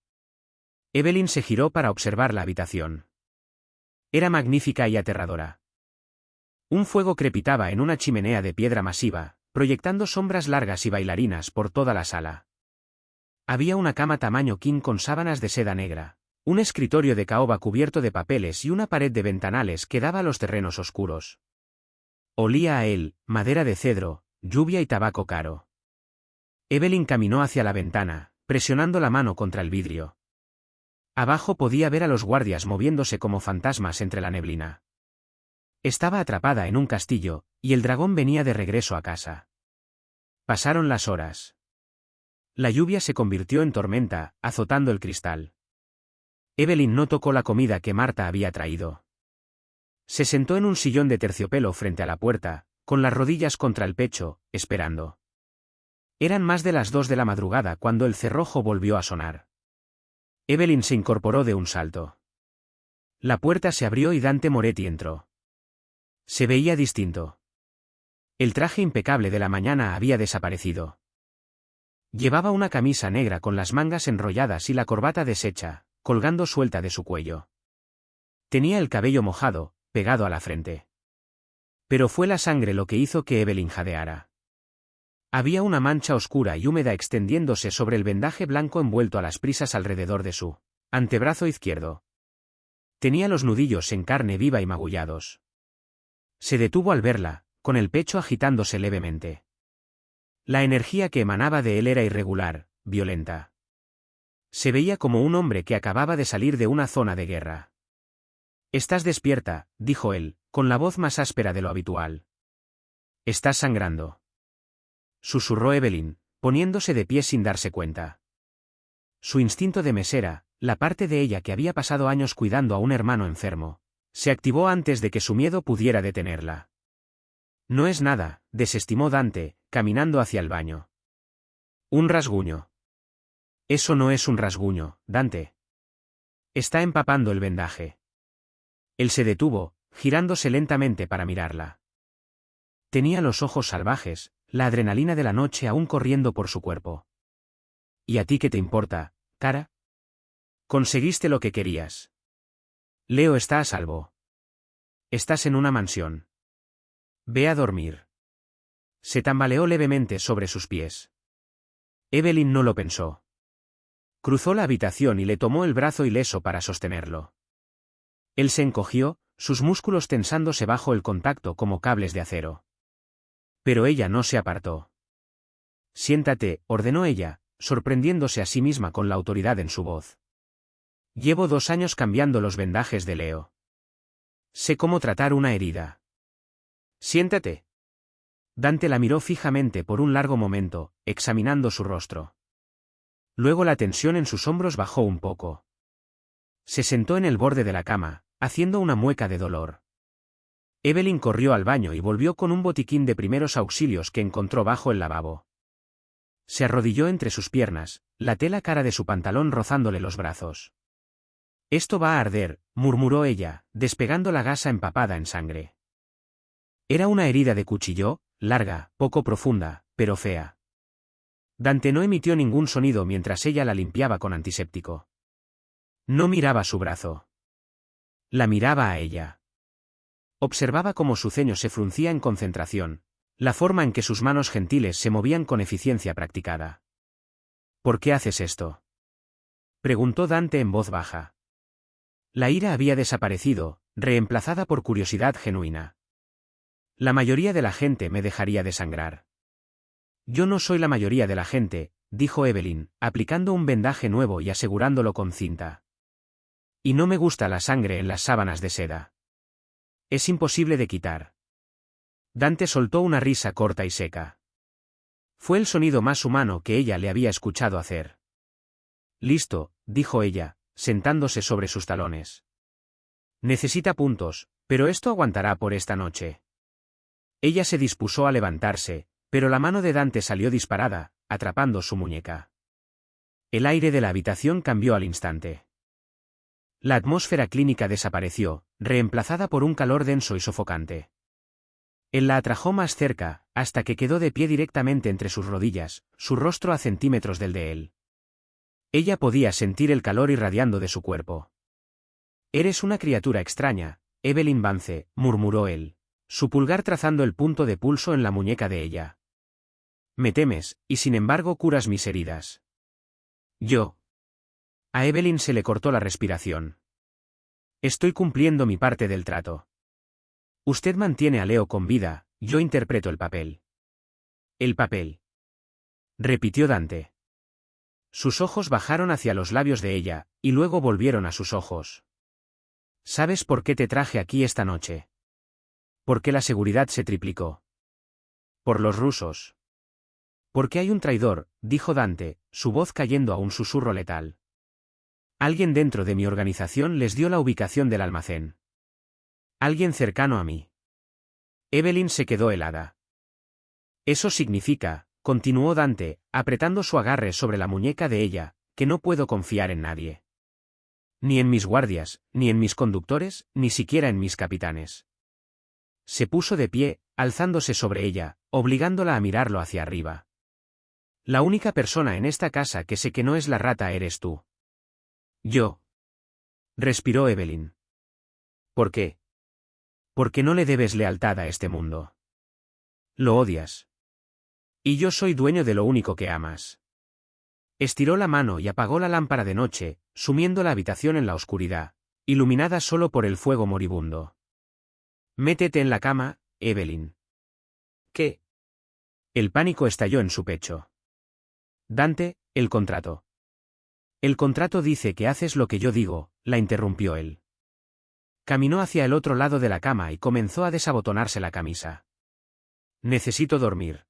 Evelyn se giró para observar la habitación. Era magnífica y aterradora. Un fuego crepitaba en una chimenea de piedra masiva, proyectando sombras largas y bailarinas por toda la sala. Había una cama tamaño king con sábanas de seda negra, un escritorio de caoba cubierto de papeles y una pared de ventanales que daba a los terrenos oscuros. Olía a él, madera de cedro, lluvia y tabaco caro. Evelyn caminó hacia la ventana, presionando la mano contra el vidrio. Abajo podía ver a los guardias moviéndose como fantasmas entre la neblina. Estaba atrapada en un castillo, y el dragón venía de regreso a casa. Pasaron las horas. La lluvia se convirtió en tormenta, azotando el cristal. Evelyn no tocó la comida que Marta había traído. Se sentó en un sillón de terciopelo frente a la puerta, con las rodillas contra el pecho, esperando. Eran más de las 2 de la madrugada cuando el cerrojo volvió a sonar. Evelyn se incorporó de un salto. La puerta se abrió y Dante Moretti entró. Se veía distinto. El traje impecable de la mañana había desaparecido. Llevaba una camisa negra con las mangas enrolladas y la corbata deshecha, colgando suelta de su cuello. Tenía el cabello mojado, pegado a la frente. Pero fue la sangre lo que hizo que Evelyn jadeara. Había una mancha oscura y húmeda extendiéndose sobre el vendaje blanco envuelto a las prisas alrededor de su antebrazo izquierdo. Tenía los nudillos en carne viva y magullados. Se detuvo al verla, con el pecho agitándose levemente. La energía que emanaba de él era irregular, violenta. Se veía como un hombre que acababa de salir de una zona de guerra. «Estás despierta», dijo él, con la voz más áspera de lo habitual. «Estás sangrando», susurró Evelyn, poniéndose de pie sin darse cuenta. Su instinto de mesera, la parte de ella que había pasado años cuidando a un hermano enfermo, se activó antes de que su miedo pudiera detenerla. «No es nada», desestimó Dante, caminando hacia el baño. «Un rasguño». «Eso no es un rasguño, Dante. Está empapando el vendaje». Él se detuvo, girándose lentamente para mirarla. Tenía los ojos salvajes, la adrenalina de la noche aún corriendo por su cuerpo. «¿Y a ti qué te importa, cara? Conseguiste lo que querías. Leo está a salvo. Estás en una mansión. Ve a dormir». Se tambaleó levemente sobre sus pies. Evelyn no lo pensó. Cruzó la habitación y le tomó el brazo ileso para sostenerlo. Él se encogió, sus músculos tensándose bajo el contacto como cables de acero. Pero ella no se apartó. «Siéntate», ordenó ella, sorprendiéndose a sí misma con la autoridad en su voz. «Llevo 2 años cambiando los vendajes de Leo. Sé cómo tratar una herida. Siéntate». Dante la miró fijamente por un largo momento, examinando su rostro. Luego la tensión en sus hombros bajó un poco. Se sentó en el borde de la cama, haciendo una mueca de dolor. Evelyn corrió al baño y volvió con un botiquín de primeros auxilios que encontró bajo el lavabo. Se arrodilló entre sus piernas, la tela cara de su pantalón rozándole los brazos. «Esto va a arder», murmuró ella, despegando la gasa empapada en sangre. Era una herida de cuchillo, larga, poco profunda, pero fea. Dante no emitió ningún sonido mientras ella la limpiaba con antiséptico. No miraba su brazo. La miraba a ella. Observaba cómo su ceño se fruncía en concentración, la forma en que sus manos gentiles se movían con eficiencia practicada. «¿Por qué haces esto?», preguntó Dante en voz baja. La ira había desaparecido, reemplazada por curiosidad genuina. «La mayoría de la gente me dejaría desangrar». «Yo no soy la mayoría de la gente», dijo Evelyn, aplicando un vendaje nuevo y asegurándolo con cinta. «Y no me gusta la sangre en las sábanas de seda. Es imposible de quitar». Dante soltó una risa corta y seca. Fue el sonido más humano que ella le había escuchado hacer. Listo, dijo ella, sentándose sobre sus talones. Necesita puntos, pero esto aguantará por esta noche. Ella se dispuso a levantarse, pero la mano de Dante salió disparada, atrapando su muñeca. El aire de la habitación cambió al instante. La atmósfera clínica desapareció, reemplazada por un calor denso y sofocante. Él la atrajo más cerca, hasta que quedó de pie directamente entre sus rodillas, su rostro a centímetros del de él. Ella podía sentir el calor irradiando de su cuerpo. «Eres una criatura extraña, Evelyn Vance», murmuró él, su pulgar trazando el punto de pulso en la muñeca de ella. «Me temes, y sin embargo curas mis heridas». «Yo». A Evelyn se le cortó la respiración. «Estoy cumpliendo mi parte del trato. Usted mantiene a Leo con vida, yo interpreto el papel». «El papel», repitió Dante. Sus ojos bajaron hacia los labios de ella, y luego volvieron a sus ojos. «¿Sabes por qué te traje aquí esta noche? Porque la seguridad se triplicó. Por los rusos. Porque hay un traidor», dijo Dante, su voz cayendo a un susurro letal. «Alguien dentro de mi organización les dio la ubicación del almacén. Alguien cercano a mí». Evelyn se quedó helada. «Eso significa», continuó Dante, apretando su agarre sobre la muñeca de ella, «que no puedo confiar en nadie. Ni en mis guardias, ni en mis conductores, ni siquiera en mis capitanes». Se puso de pie, alzándose sobre ella, obligándola a mirarlo hacia arriba. «La única persona en esta casa que sé que no es la rata eres tú». «¿Yo?», respiró Evelyn. «¿Por qué?». «Porque no le debes lealtad a este mundo. Lo odias. Y yo soy dueño de lo único que amas». Estiró la mano y apagó la lámpara de noche, sumiendo la habitación en la oscuridad, iluminada solo por el fuego moribundo. «Métete en la cama, Evelyn». «¿Qué?». El pánico estalló en su pecho. «Dante, el contrato». «El contrato dice que haces lo que yo digo», la interrumpió él. Caminó hacia el otro lado de la cama y comenzó a desabotonarse la camisa. «Necesito dormir.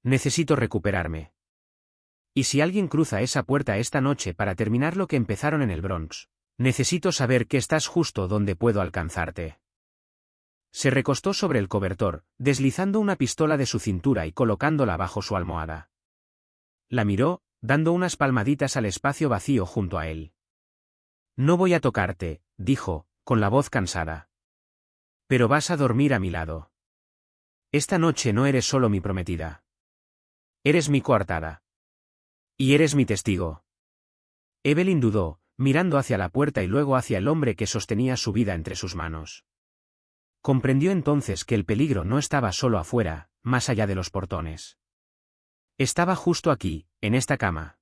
Necesito recuperarme. Y si alguien cruza esa puerta esta noche para terminar lo que empezaron en el Bronx, necesito saber que estás justo donde puedo alcanzarte». Se recostó sobre el cobertor, deslizando una pistola de su cintura y colocándola bajo su almohada. La miró, dando unas palmaditas al espacio vacío junto a él. «No voy a tocarte», dijo, con la voz cansada. «Pero vas a dormir a mi lado. Esta noche no eres solo mi prometida. Eres mi coartada. Y eres mi testigo». Evelyn dudó, mirando hacia la puerta y luego hacia el hombre que sostenía su vida entre sus manos. Comprendió entonces que el peligro no estaba solo afuera, más allá de los portones. Estaba justo aquí, en esta cama.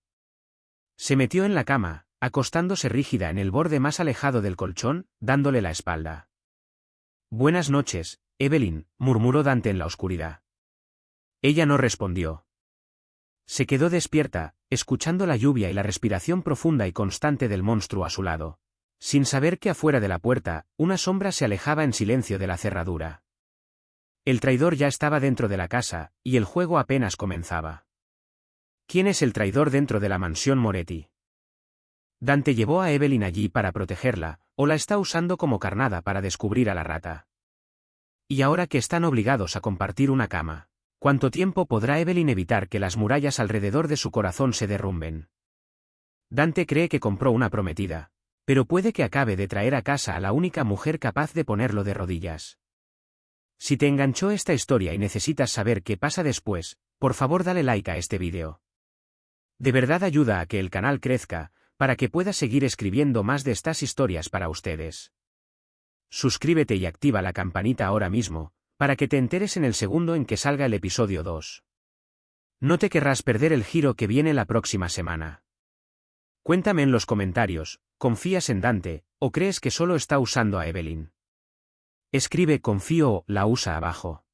Se metió en la cama, acostándose rígida en el borde más alejado del colchón, dándole la espalda. «Buenas noches, Evelyn», murmuró Dante en la oscuridad. Ella no respondió. Se quedó despierta, escuchando la lluvia y la respiración profunda y constante del monstruo a su lado, sin saber que afuera de la puerta, una sombra se alejaba en silencio de la cerradura. El traidor ya estaba dentro de la casa, y el juego apenas comenzaba. ¿Quién es el traidor dentro de la mansión Moretti? Dante llevó a Evelyn allí para protegerla, o la está usando como carnada para descubrir a la rata. Y ahora que están obligados a compartir una cama, ¿cuánto tiempo podrá Evelyn evitar que las murallas alrededor de su corazón se derrumben? Dante cree que compró una prometida, pero puede que acabe de traer a casa a la única mujer capaz de ponerlo de rodillas. Si te enganchó esta historia y necesitas saber qué pasa después, por favor dale like a este vídeo. De verdad ayuda a que el canal crezca, para que pueda seguir escribiendo más de estas historias para ustedes. Suscríbete y activa la campanita ahora mismo, para que te enteres en el segundo en que salga el episodio 2. No te querrás perder el giro que viene la próxima semana. Cuéntame en los comentarios, ¿confías en Dante, o crees que solo está usando a Evelyn? Escribe confío o la usa abajo.